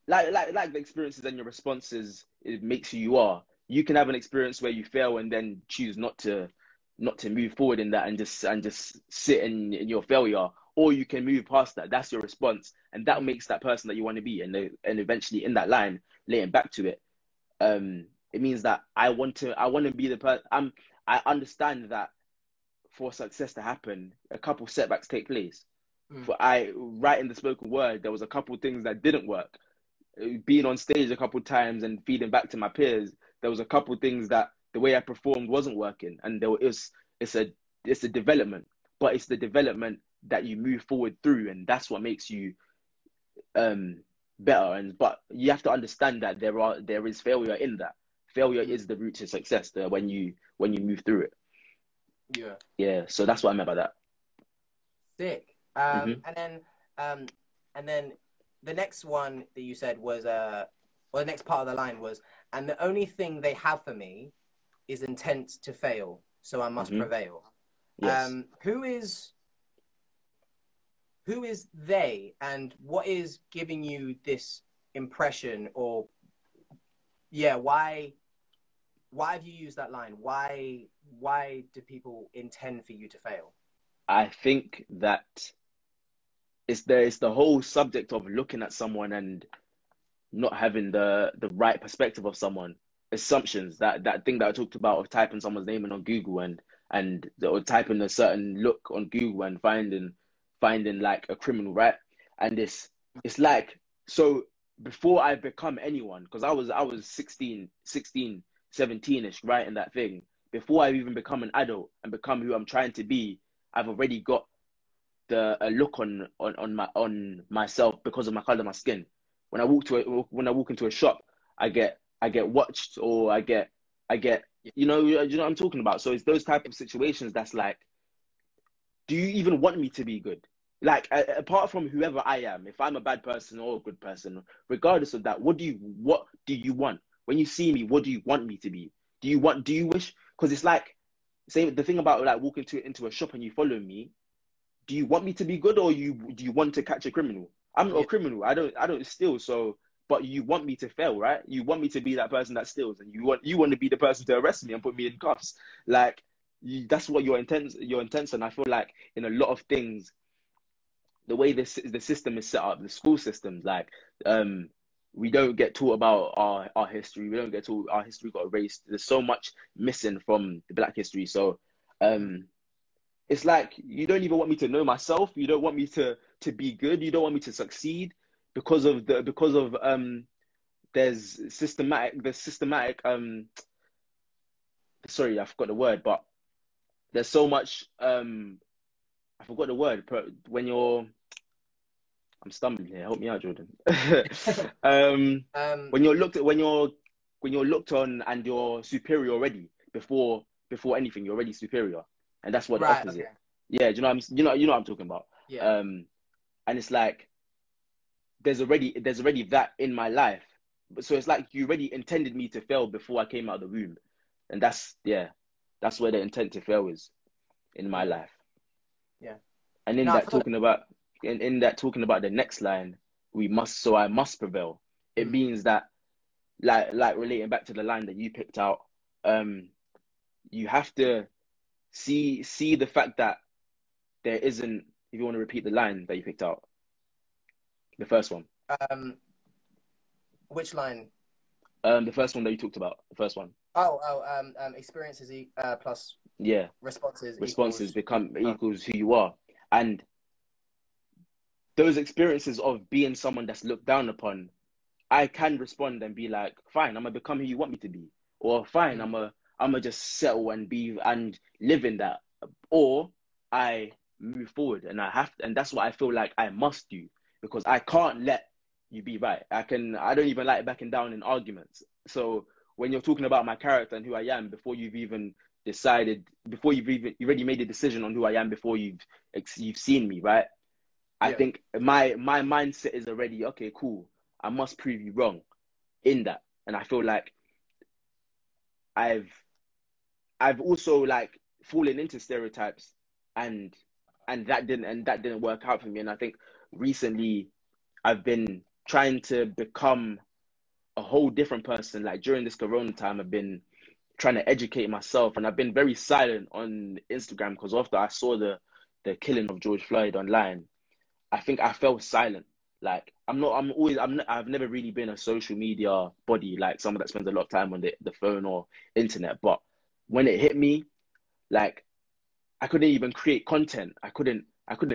like the experiences and your responses, it makes who you are. You can have an experience where you fail and then choose not to move forward in that, and just sit in your failure, or you can move past that. That's your response, and that makes that person that you want to be. And eventually in that line, relating back to it, it means that I want to be the person. I understand that for success to happen, a couple setbacks take place. For I write in the spoken word, there was a couple things that didn't work. Being on stage a couple times and feeding back to my peers, there was a couple things that the way I performed wasn't working, and it's a development, but it's the development that you move forward through, and that's what makes you better. And but you have to understand that there is failure in that. Failure is the route to success. When you move through it. Yeah. So that's what I meant by that. Sick. And then the next one that you said was the next part of the line was, and the only thing they have for me is intent to fail, so I must prevail. Yes. Who is they, and what is giving you this impression, or why have you used that line? Why do people intend for you to fail? I think that it's the whole subject of looking at someone and not having the right perspective of someone. Assumptions, that thing that I talked about of typing someone's name in on Google or typing a certain look on Google and finding like a criminal, right? And it's like, so before I become anyone, because I was 16, 17ish, right, in that thing. Before I even become an adult and become who I'm trying to be, I've already got a look on myself because of my color of my skin. When I walk into a shop, I get watched, or I get you know what I'm talking about. So it's those type of situations that's like, do you even want me to be good? Like, apart from whoever I am, if I'm a bad person or a good person, regardless of that, what do you want? When you see me, what do you want me to be? Do you wish? Because it's like, same the thing about like walking into a shop and you follow me. Do you want me to be good, or do you want to catch a criminal? I'm not a criminal. I don't steal. So, but you want me to fail, right? You want me to be that person that steals, and you want to be the person to arrest me and put me in cuffs. Like, that's what your intent. And I feel like in a lot of things, the way the system is set up, the school systems, like, we don't get taught about our history. We don't get taught our history got erased. There's so much missing from the Black history. So, it's like, you don't even want me to know myself. You don't want me to be good. You don't want me to succeed because of there's systematic sorry, I forgot the word, but there's so much I forgot the word. When you're, I'm stumbling here. Help me out, Jordan. When you're looked on and you're superior already before anything, you're already superior. And that's what the opposite. Okay. Yeah, do you know what I'm talking about? Yeah. And it's like, there's already that in my life. So it's like, you already intended me to fail before I came out of the womb. And that's where the intent to fail is in my life. Yeah. And in that talking about the next line, I must prevail. It means that, like relating back to the line that you picked out, you have to see the fact that there isn't, if you want to repeat the line that you picked out, the first one. Which line? The first one that you talked about, the first one. Experiences plus responses equals who you are. And those experiences of being someone that's looked down upon, I can respond and be like, fine, I'm gonna become who you want me to be, or fine, I'm gonna just settle and live in that, or I move forward, and and that's what I feel like I must do, because I can't let you be right. I don't even like backing down in arguments. So when you're talking about my character and who I am, before you've even decided, before you already made a decision on who I am, before you've seen me, right? I think my mindset is already, okay, cool, I must prove you wrong in that. And I feel like I've also like fallen into stereotypes and and that didn't work out for me. And I think recently I've been trying to become a whole different person. Like during this Corona time, I've been trying to educate myself, and I've been very silent on Instagram because after I saw the killing of George Floyd online, I think I fell silent. Like I've never really been a social media body, like someone that spends a lot of time on the phone or internet. But when it hit me, like I couldn't even create content. I couldn't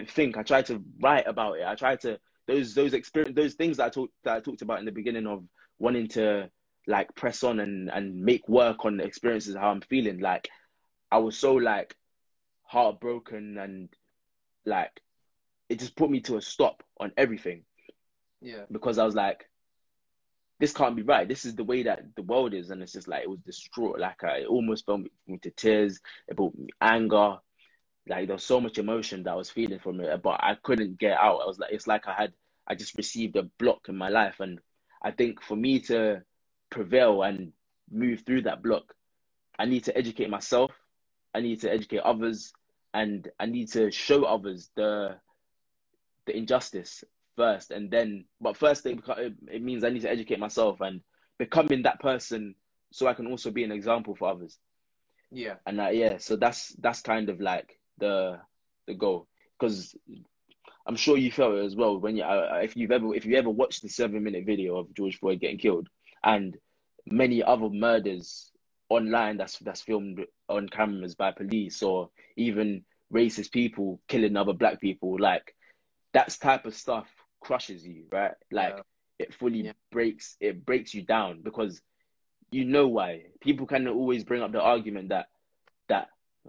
think. I tried to write about it. I tried to those things that I talked about in the beginning of wanting to like press on and make work on the experiences, how I'm feeling. Like I was so like heartbroken, and like it just put me to a stop on everything. Yeah. Because I was like, this can't be right. This is the way that the world is. And it's just like, it was distraught. Like it almost brought me to tears. It brought me anger. Like there was so much emotion that I was feeling from it, but I couldn't get out. I was like, it's like I just received a block in my life. And I think for me to prevail and move through that block, I need to educate myself. I need to educate others, and I need to show others the injustice first. And then, but first it means I need to educate myself and becoming that person so I can also be an example for others. Yeah. And yeah, so that's kind of like the goal, because I'm sure you felt it as well when if you ever watched the 7-minute video of George Floyd getting killed and many other murders online that's filmed on cameras by police, or even racist people killing other black people, like that type of stuff crushes you, right? Like it fully breaks you down, because you know why. People can always bring up the argument that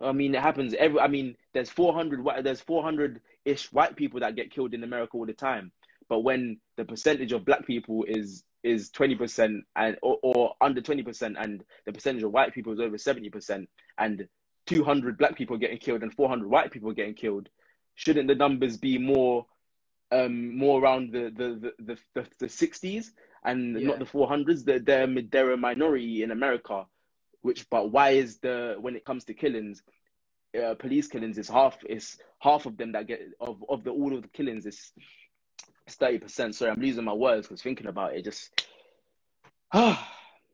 I mean, it happens there's 400-ish white people that get killed in America all the time. But when the percentage of black people is 20% and or under 20%, and the percentage of white people is over 70%, and 200 black people getting killed and 400 white people getting killed, shouldn't the numbers be more around the 60s and not the 400s? They're a minority in America. But why is when it comes to killings, police killings, is half of them that get of all of the killings is 30%. Sorry, I'm losing my words because thinking about it just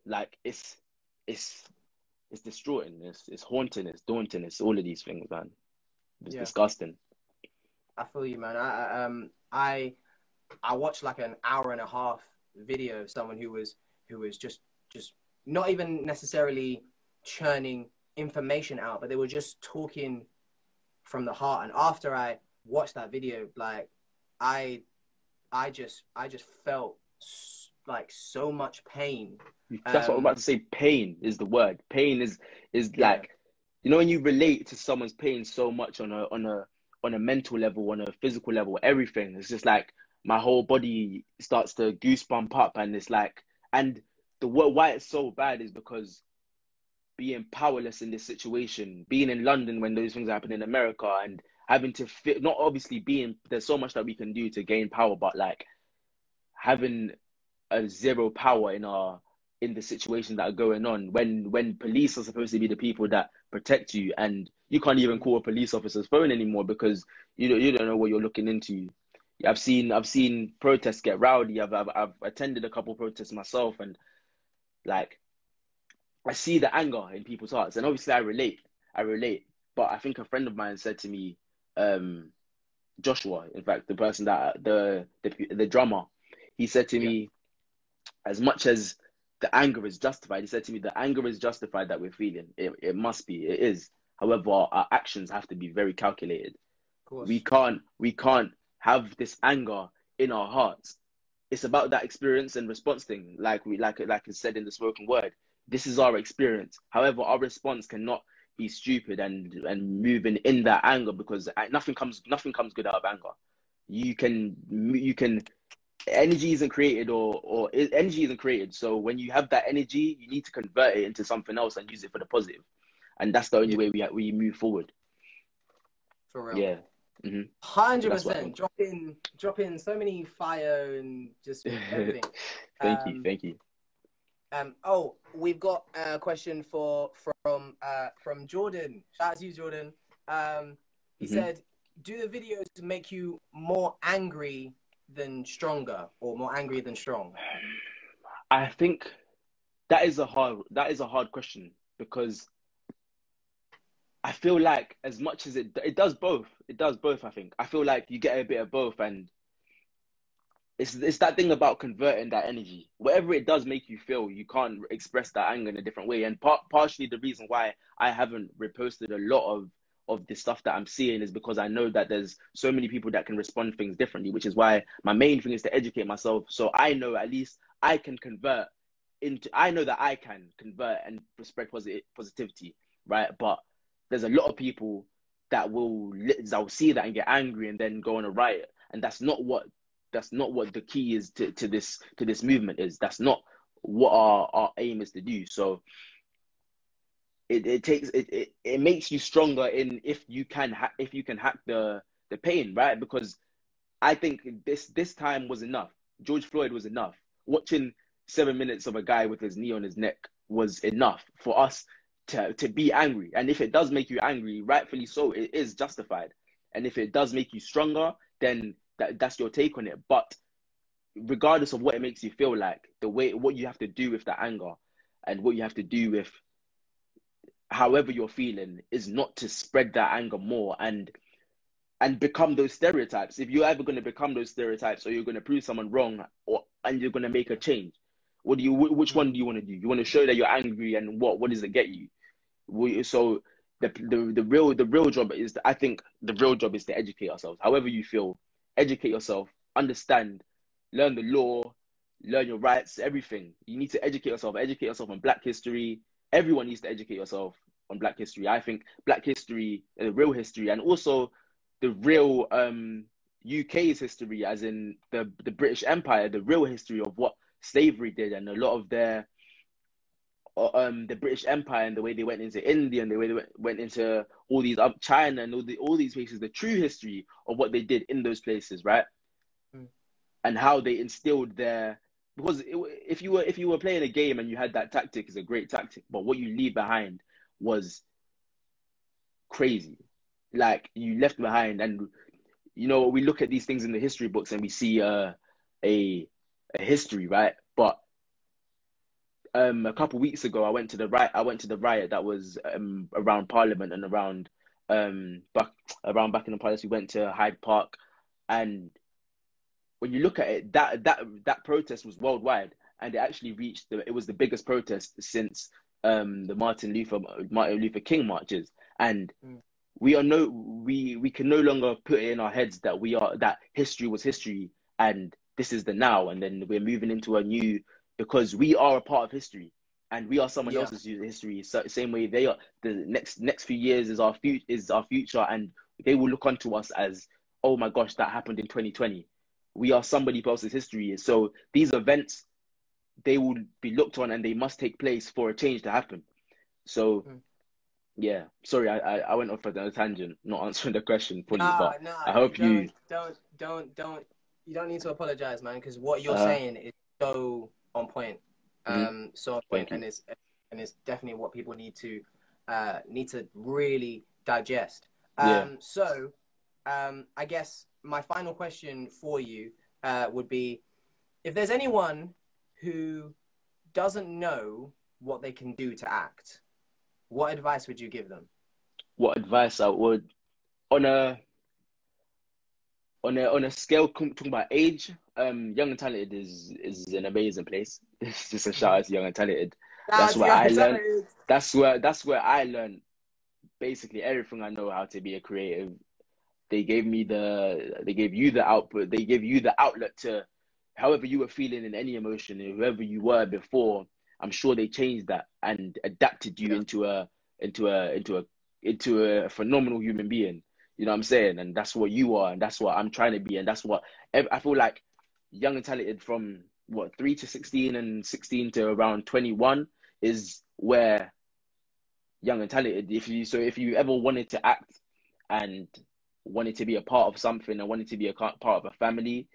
like it's destroying, it's haunting, it's daunting, it's all of these things, man. It's disgusting. I feel you, man. I watched like an hour and a half video of someone who was just not even necessarily churning information out, but they were just talking from the heart. And after I watched that video, like I just felt like so much pain. That's what I'm about to say. Pain is the word. Pain is like, you know, when you relate to someone's pain so much on a mental level, on a physical level, everything. It's just like my whole body starts to goosebump up, and it's like, and the why it's so bad is because being powerless in this situation, being in London when those things happen in America, and having to fit, not obviously there's so much that we can do to gain power, but like having a zero power in the situations that are going on, when police are supposed to be the people that protect you, and you can't even call a police officer's phone anymore because you don't know what you're looking into. I've seen protests get rowdy. I've attended a couple protests myself, and like I see the anger in people's hearts, and obviously I relate. But I think a friend of mine said to me, Joshua, in fact, the person that the drummer, he said to me, as much as the anger is justified, he said to me, the anger is justified that we're feeling. It must be. It is. However, our actions have to be very calculated. Of course. We can't have this anger in our hearts. It's about that experience and response thing, like it's said in the spoken word. This is our experience. However, our response cannot be stupid and moving in that anger, because nothing comes good out of anger. You can energy isn't created, or energy isn't created. So when you have that energy, you need to convert it into something else and use it for the positive. And that's the only way we move forward. For real. Yeah. 100%. Drop in so many fire and just everything. Thank you. Oh, we've got a question from Jordan. Shout out to you, Jordan. He said, do the videos make you more angry than stronger, or more angry than strong? I think that is a hard question, because I feel like as much as it does both. It does both, I think. I feel like you get a bit of both, and it's that thing about converting that energy. Whatever it does make you feel, you can't express that anger in a different way. And partially the reason why I haven't reposted a lot of the stuff that I'm seeing is because I know that there's so many people that can respond to things differently, which is why my main thing is to educate myself, so I know at least I know that I can convert and spread positivity, right? But there's a lot of people that will see that and get angry and then go on a riot, and that's not what the key is to this movement is. That's not what our aim is to do. So it makes you stronger in if you can hack the pain, right? Because I think this time was enough. George Floyd was enough. Watching 7 minutes of a guy with his knee on his neck was enough for us to be angry. And if it does make you angry, rightfully so, it is justified. And if it does make you stronger, then that's your take on it. But regardless of what it makes you feel like, what you have to do with that anger and what you have to do with however you're feeling is not to spread that anger more and become those stereotypes. If you're ever going to become those stereotypes, or you're going to prove someone wrong, and you're going to make a change, which one do you want to do? You want to show that you're angry, and what does it get you? So the real job is, I think the real job is to educate ourselves. However you feel, educate yourself, understand, learn the law, learn your rights, everything. You need to educate yourself on Black history. Everyone needs to educate yourself on Black history. I think Black history, the real history, and also the real UK's history, as in the British Empire, the real history of what slavery did, and a lot of their the British Empire and the way they went into India and the way they went into all these China and all these places, the true history of what they did in those places, right? And how they instilled their, because if you were playing a game and you had that tactic, is a great tactic, but what you leave behind was crazy. Like, you left behind, and we look at these things in the history books and we see a history, right? But a couple of weeks ago, I went to the riot that was around Parliament and around Buckingham Palace. We went to Hyde Park, and when you look at it, that protest was worldwide, and it actually it was the biggest protest since the Martin Luther King marches. And we can no longer put it in our heads that history was history and this is the now, and then we're moving into a new, because we are a part of history and we are someone else's history. So same way they are. The next few years is our future, and they will look onto us as, oh my gosh, that happened in 2020. We are somebody else's history. So these events, they will be looked on and they must take place for a change to happen. So yeah, sorry, I went off on a tangent, not answering the question fully, but I hope you don't need to apologize, man, because what you're saying is so on point. So on point, and it's definitely what people need to really digest. So I guess my final question for you would be, if there's anyone who doesn't know what they can do to act, what advice would you give them? What advice I would, on a scale, talking about age, Young and Talented is an amazing place. It's just a shout out to Young and Talented. That's where I learned. That's where I learned basically everything I know how to be a creative. They gave you the output. They give you the outlet to however you were feeling in any emotion, and whoever you were before. I'm sure they changed that and adapted you into a phenomenal human being. You know what I'm saying? And that's what you are, and that's what I'm trying to be, and that's what I feel like. Young and Talented, from 3 to 16 and 16 to around 21 is where Young and Talented. If you ever wanted to act and wanted to be a part of something and wanted to be a part of a family,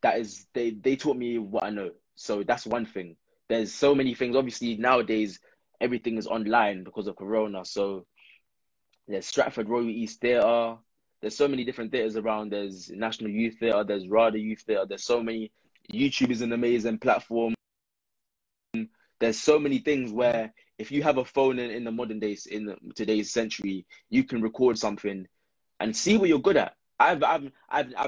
that is, they taught me what I know. So that's one thing. There's so many things. Obviously nowadays everything is online because of Corona. So there's Stratford Royal East Theatre, there's so many different theatres around. There's National Youth Theatre, there's RADA Youth Theatre, there's so many. YouTube is an amazing platform. There's so many things where if you have a phone in the modern days, in today's century, you can record something and see what you're good at. I've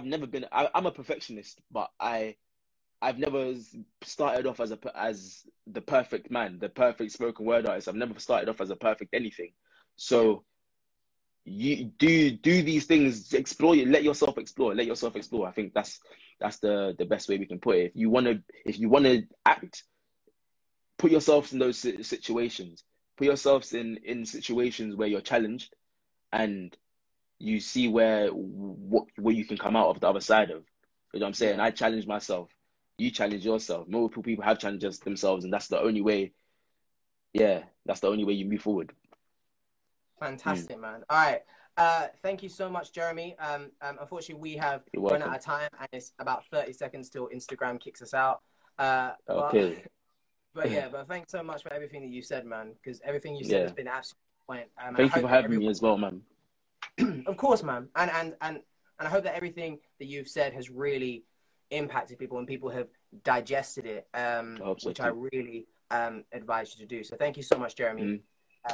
never been. I'm a perfectionist, but I've never started off as the perfect man, the perfect spoken word artist. I've never started off as a perfect anything. So you do these things, explore. Let yourself explore. Let yourself explore. I think that's the best way we can put it. If you wanna act, put yourselves in those situations. Put yourselves in situations where you're challenged, and you see where you can come out of the other side of. You know what I'm saying? I challenge myself. You challenge yourself. Multiple people have challenged themselves, and that's the only way. Yeah, that's the only way you move forward. Fantastic, man. All right. Thank you so much, Jeremy. Unfortunately, we have run out of time, and it's about 30 seconds till Instagram kicks us out. Okay. But thanks so much for everything that you said, man, because everything you said has been absolutely point. Thank you for having me as well, man. Of course, man. And I hope that everything that you've said has really impacted people and people have digested it, which I really advise you to do. So thank you so much, Jeremy.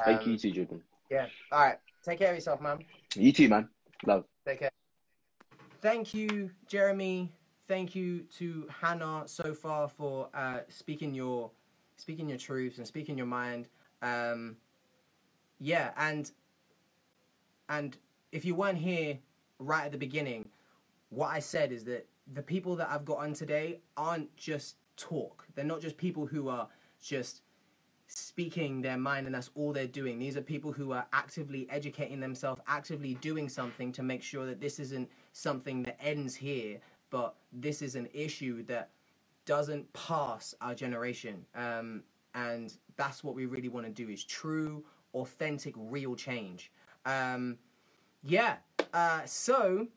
Thank you too, Jordan. Yeah. All right. Take care of yourself, man. You too, man. Love. Take care. Thank you, Jeremy. Thank you to Hannah so far for speaking your truths and speaking your mind. Yeah, and if you weren't here right at the beginning, what I said is that the people that I've got on today aren't just talk. They're not just people who are just speaking their mind and that's all they're doing. These are people who are actively educating themselves, actively doing something to make sure that this isn't something that ends here, but this is an issue that doesn't pass our generation. And that's what we really want to do, is true, authentic, real change. So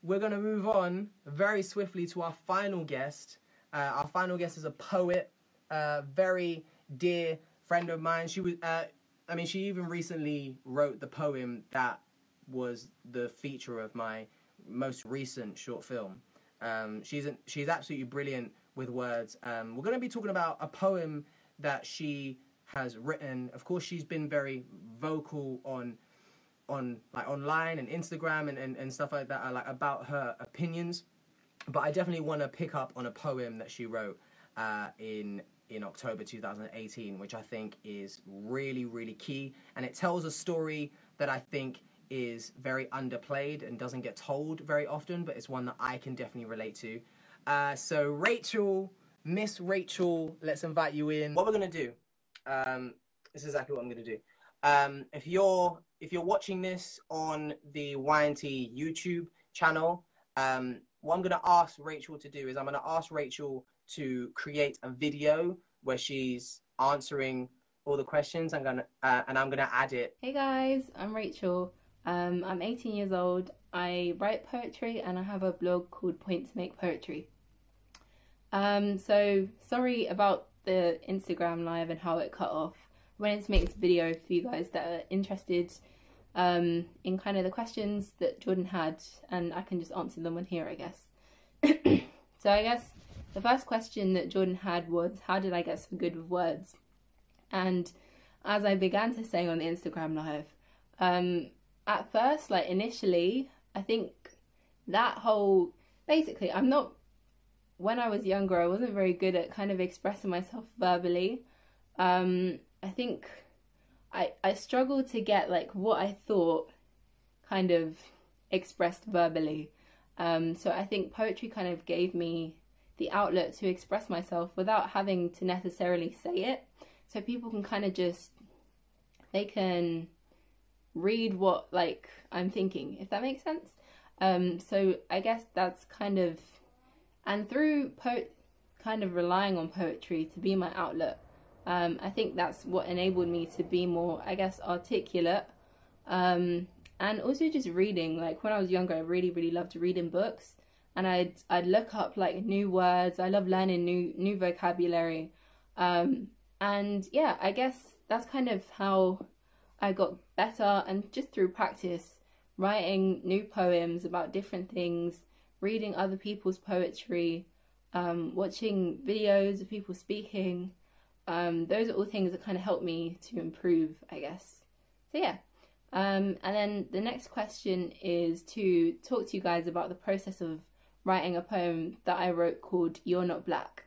we're going to move on very swiftly to our final guest. Our final guest is a poet, very dear friend of mine. She was, she even recently wrote the poem that was the feature of my most recent short film. She's absolutely brilliant with words. We're going to be talking about a poem that she has written. Of course, she's been very vocal on like online and Instagram and stuff like that, like about her opinions. But I definitely want to pick up on a poem that she wrote in October 2018, which I think is really, really key. And it tells a story that I think is very underplayed and doesn't get told very often, but it's one that I can definitely relate to. So Rachel, Miss Rachel, let's invite you in. What we're going to do, this is exactly what I'm going to do. If you're watching this on the YNT YouTube channel, what I'm going to ask Rachel to do is I'm going to ask Rachel to create a video where she's answering all the questions. I'm going to add it. Hey guys, I'm Rachel. I'm 18 years old. I write poetry and I have a blog called Point to Make Poetry. So sorry about the Instagram live and how it cut off. I wanted to make this video for you guys that are interested in kind of the questions that Jordan had, and I can just answer them on here, I guess. So I guess the first question that Jordan had was, how did I get so good with words? And as I began to say on the Instagram live, at first, like initially, I think that whole, basically, when I was younger, I wasn't very good at kind of expressing myself verbally. I think I struggled to get like what I thought kind of expressed verbally. So I think poetry kind of gave me the outlet to express myself without having to necessarily say it. So people can kind of they can read what like I'm thinking, if that makes sense. So I guess that's kind of, and through kind of relying on poetry to be my outlet, I think that's what enabled me to be more, I guess, articulate. And also just reading. Like when I was younger, I really, really loved reading books, and I'd look up like new words. I love learning new vocabulary. And yeah, I guess that's kind of how I got better, and just through practice, writing new poems about different things, reading other people's poetry, watching videos of people speaking. Those are all things that kind of help me to improve, I guess. So yeah. And then the next question is to talk to you guys about the process of writing a poem that I wrote called You're Not Black.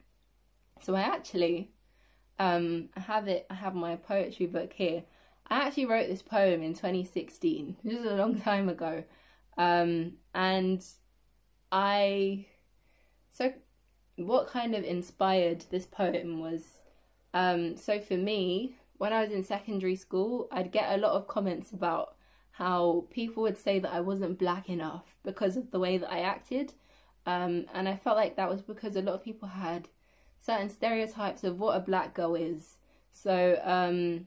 So I actually, I have my poetry book here. I actually wrote this poem in 2016, which is a long time ago. And so what kind of inspired this poem was, so for me, when I was in secondary school, I'd get a lot of comments about how people would say that I wasn't black enough because of the way that I acted. And I felt like that was because a lot of people had certain stereotypes of what a black girl is. So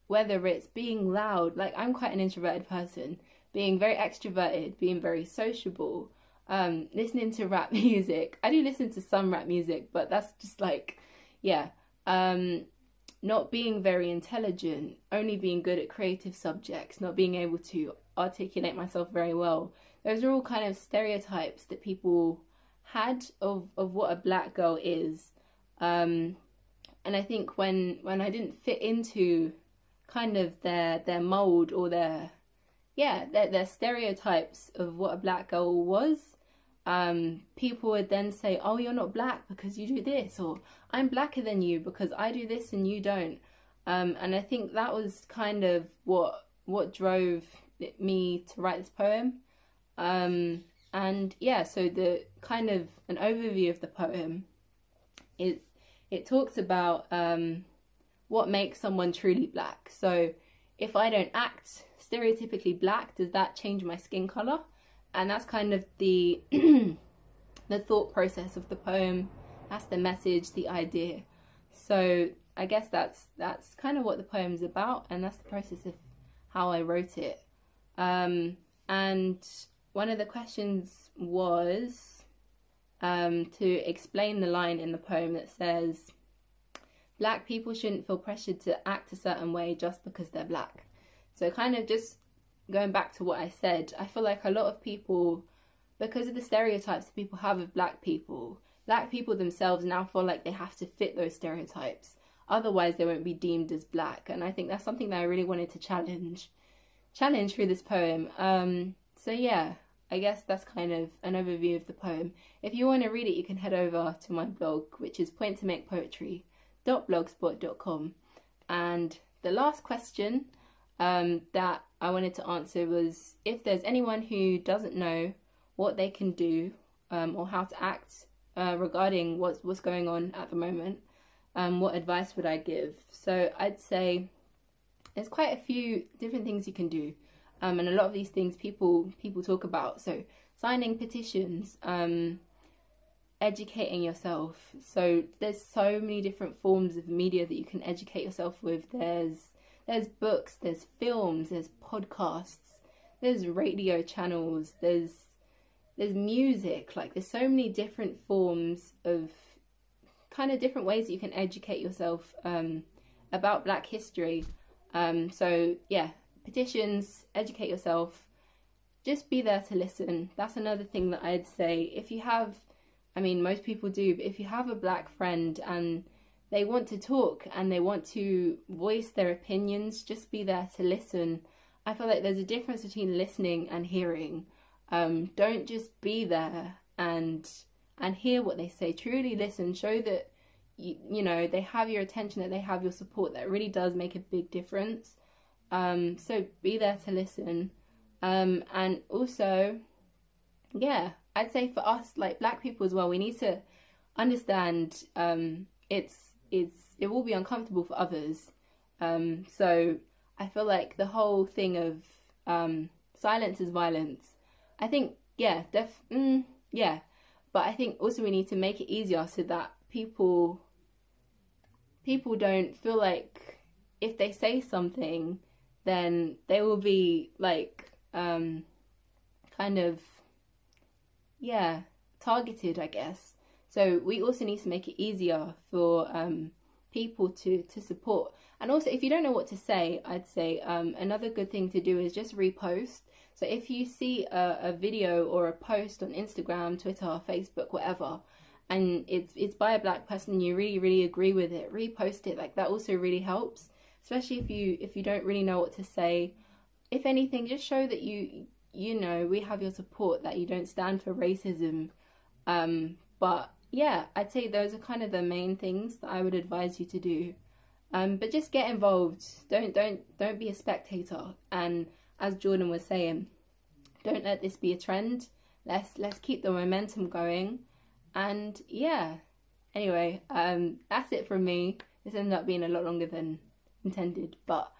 whether it's being loud, like I'm quite an introverted person, being very extroverted, being very sociable, listening to rap music. I do listen to some rap music, but that's just like, yeah. Not being very intelligent, only being good at creative subjects, not being able to articulate myself very well. Those are all kind of stereotypes that people had of what a black girl is. And I think when I didn't fit into kind of their mold or their stereotypes of what a black girl was, people would then say, oh, you're not black because you do this, or I'm blacker than you because I do this and you don't. And I think that was kind of what drove me to write this poem. And yeah, so the kind of an overview of the poem is, it talks about what makes someone truly black. So if I don't act stereotypically black, does that change my skin color? And that's kind of the the thought process of the poem. That's the message, the idea. So I guess that's kind of what the poem's about, and that's the process of how I wrote it. And one of the questions was to explain the line in the poem that says, black people shouldn't feel pressured to act a certain way just because they're black. So kind of just going back to what I said, I feel like a lot of people, because of the stereotypes that people have of black people themselves now feel like they have to fit those stereotypes. Otherwise, they won't be deemed as black. And I think that's something that I really wanted to challenge through this poem. So yeah, I guess that's kind of an overview of the poem. If you want to read it, you can head over to my blog, which is pointtomakepoetry.blogspot.com. And the last question that I wanted to answer was, if there's anyone who doesn't know what they can do or how to act regarding what's going on at the moment, what advice would I give? So I'd say there's quite a few different things you can do, and a lot of these things people talk about. So signing petitions, educating yourself. So there's so many different forms of media that you can educate yourself with. There's books, there's films, there's podcasts, there's radio channels, there's music. Like there's so many different forms of kind of different ways that you can educate yourself about black history. So yeah, petitions, educate yourself, just be there to listen. That's another thing that I'd say. If you have, I mean, most people do, but if you have a black friend and they want to talk and they want to voice their opinions, just be there to listen. I feel like there's a difference between listening and hearing. Don't just be there and hear what they say. Truly listen. Show that you know they have your attention, that they have your support. That really does make a big difference. So be there to listen. And also, yeah, I'd say for us, like black people as well, we need to understand it will be uncomfortable for others. So I feel like the whole thing of silence is violence. I think, yeah, but I think also we need to make it easier so that people don't feel like if they say something, then they will be like kind of, yeah, targeted, I guess. So we also need to make it easier for people to support. And also, if you don't know what to say, I'd say another good thing to do is just repost. So if you see a video or a post on Instagram, Twitter, Facebook, whatever, and it's by a black person and you really agree with it, repost it. Like, that also really helps, especially if you don't really know what to say. If anything, just show that you know we have your support, that you don't stand for racism. But yeah, I'd say those are kind of the main things that I would advise you to do. But just get involved. Don't be a spectator. And as Jordan was saying, don't let this be a trend. Let's keep the momentum going. And yeah, anyway, that's it from me. This ended up being a lot longer than intended, but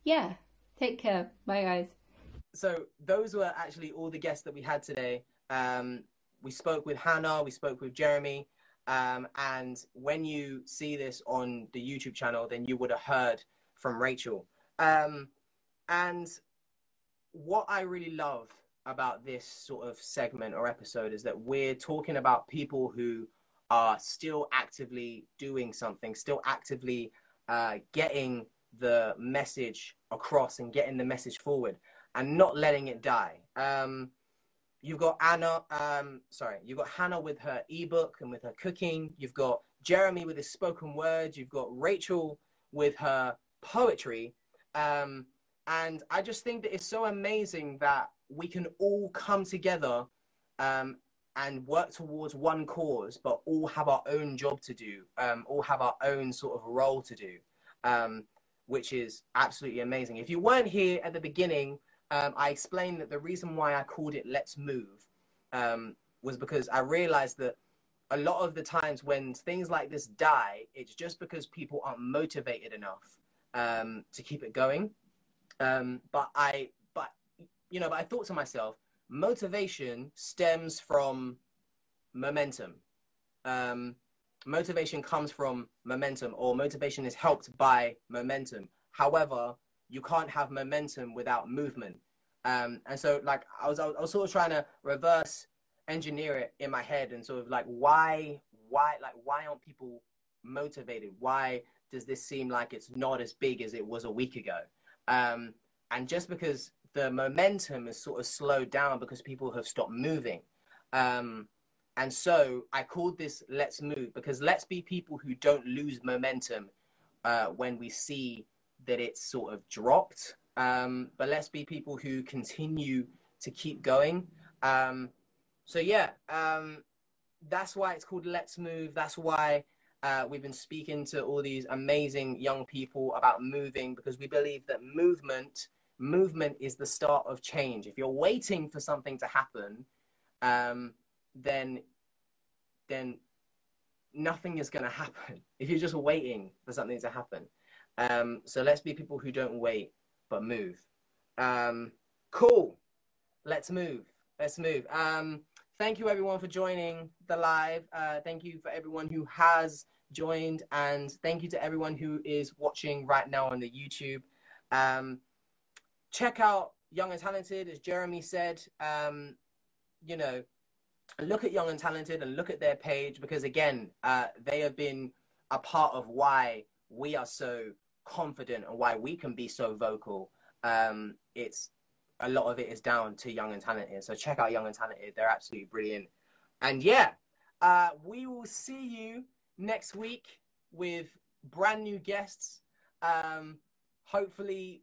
yeah, take care. Bye, guys. So those were actually all the guests that we had today. We spoke with Hannah, we spoke with Jeremy, and when you see this on the YouTube channel, then you would have heard from Rachel. And what I really love about this sort of segment or episode is that we're talking about people who are still actively doing something, still actively getting the message across and getting the message forward and not letting it die. You've got you've got Hannah with her ebook and with her cooking. You've got Jeremy with his spoken word. You've got Rachel with her poetry. And I just think that it's so amazing that we can all come together and work towards one cause, but all have our own job to do, all have our own sort of role to do, which is absolutely amazing. If you weren't here at the beginning, I explained that the reason why I called it Let's Move was because I realized that a lot of the times when things like this die, it's just because people aren't motivated enough to keep it going. But I thought to myself, motivation stems from momentum. Motivation comes from momentum, or motivation is helped by momentum. However, you can't have momentum without movement. And so, like, I was sort of trying to reverse engineer it in my head and sort of like, why aren't people motivated? Why does this seem like it's not as big as it was a week ago? And just because the momentum is sort of slowed down because people have stopped moving. And so I called this Let's Move, because let's be people who don't lose momentum when we see that it's sort of dropped. But let's be people who continue to keep going. So yeah, that's why it's called Let's Move. That's why we've been speaking to all these amazing young people about moving, because we believe that movement is the start of change. If you're waiting for something to happen, then nothing is going to happen if you're just waiting for something to happen. So let's be people who don't wait but move. Cool. Let's move. Thank you everyone for joining the live. Thank you for everyone who has joined, and thank you to everyone who is watching right now on the YouTube. Check out Young and Talented, as Jeremy said. Look at Young and Talented and look at their page, because again, they have been a part of why we are so confident and why we can be so vocal. It's a lot of it is down to Young and Talented. So check out Young and Talented. They're absolutely brilliant. And yeah, we will see you next week with brand new guests. Hopefully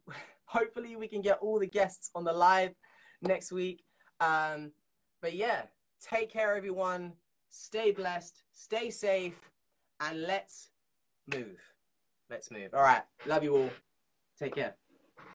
we can get all the guests on the live next week. But yeah, take care, everyone. Stay blessed, stay safe, and let's move. All right. Love you all. Take care.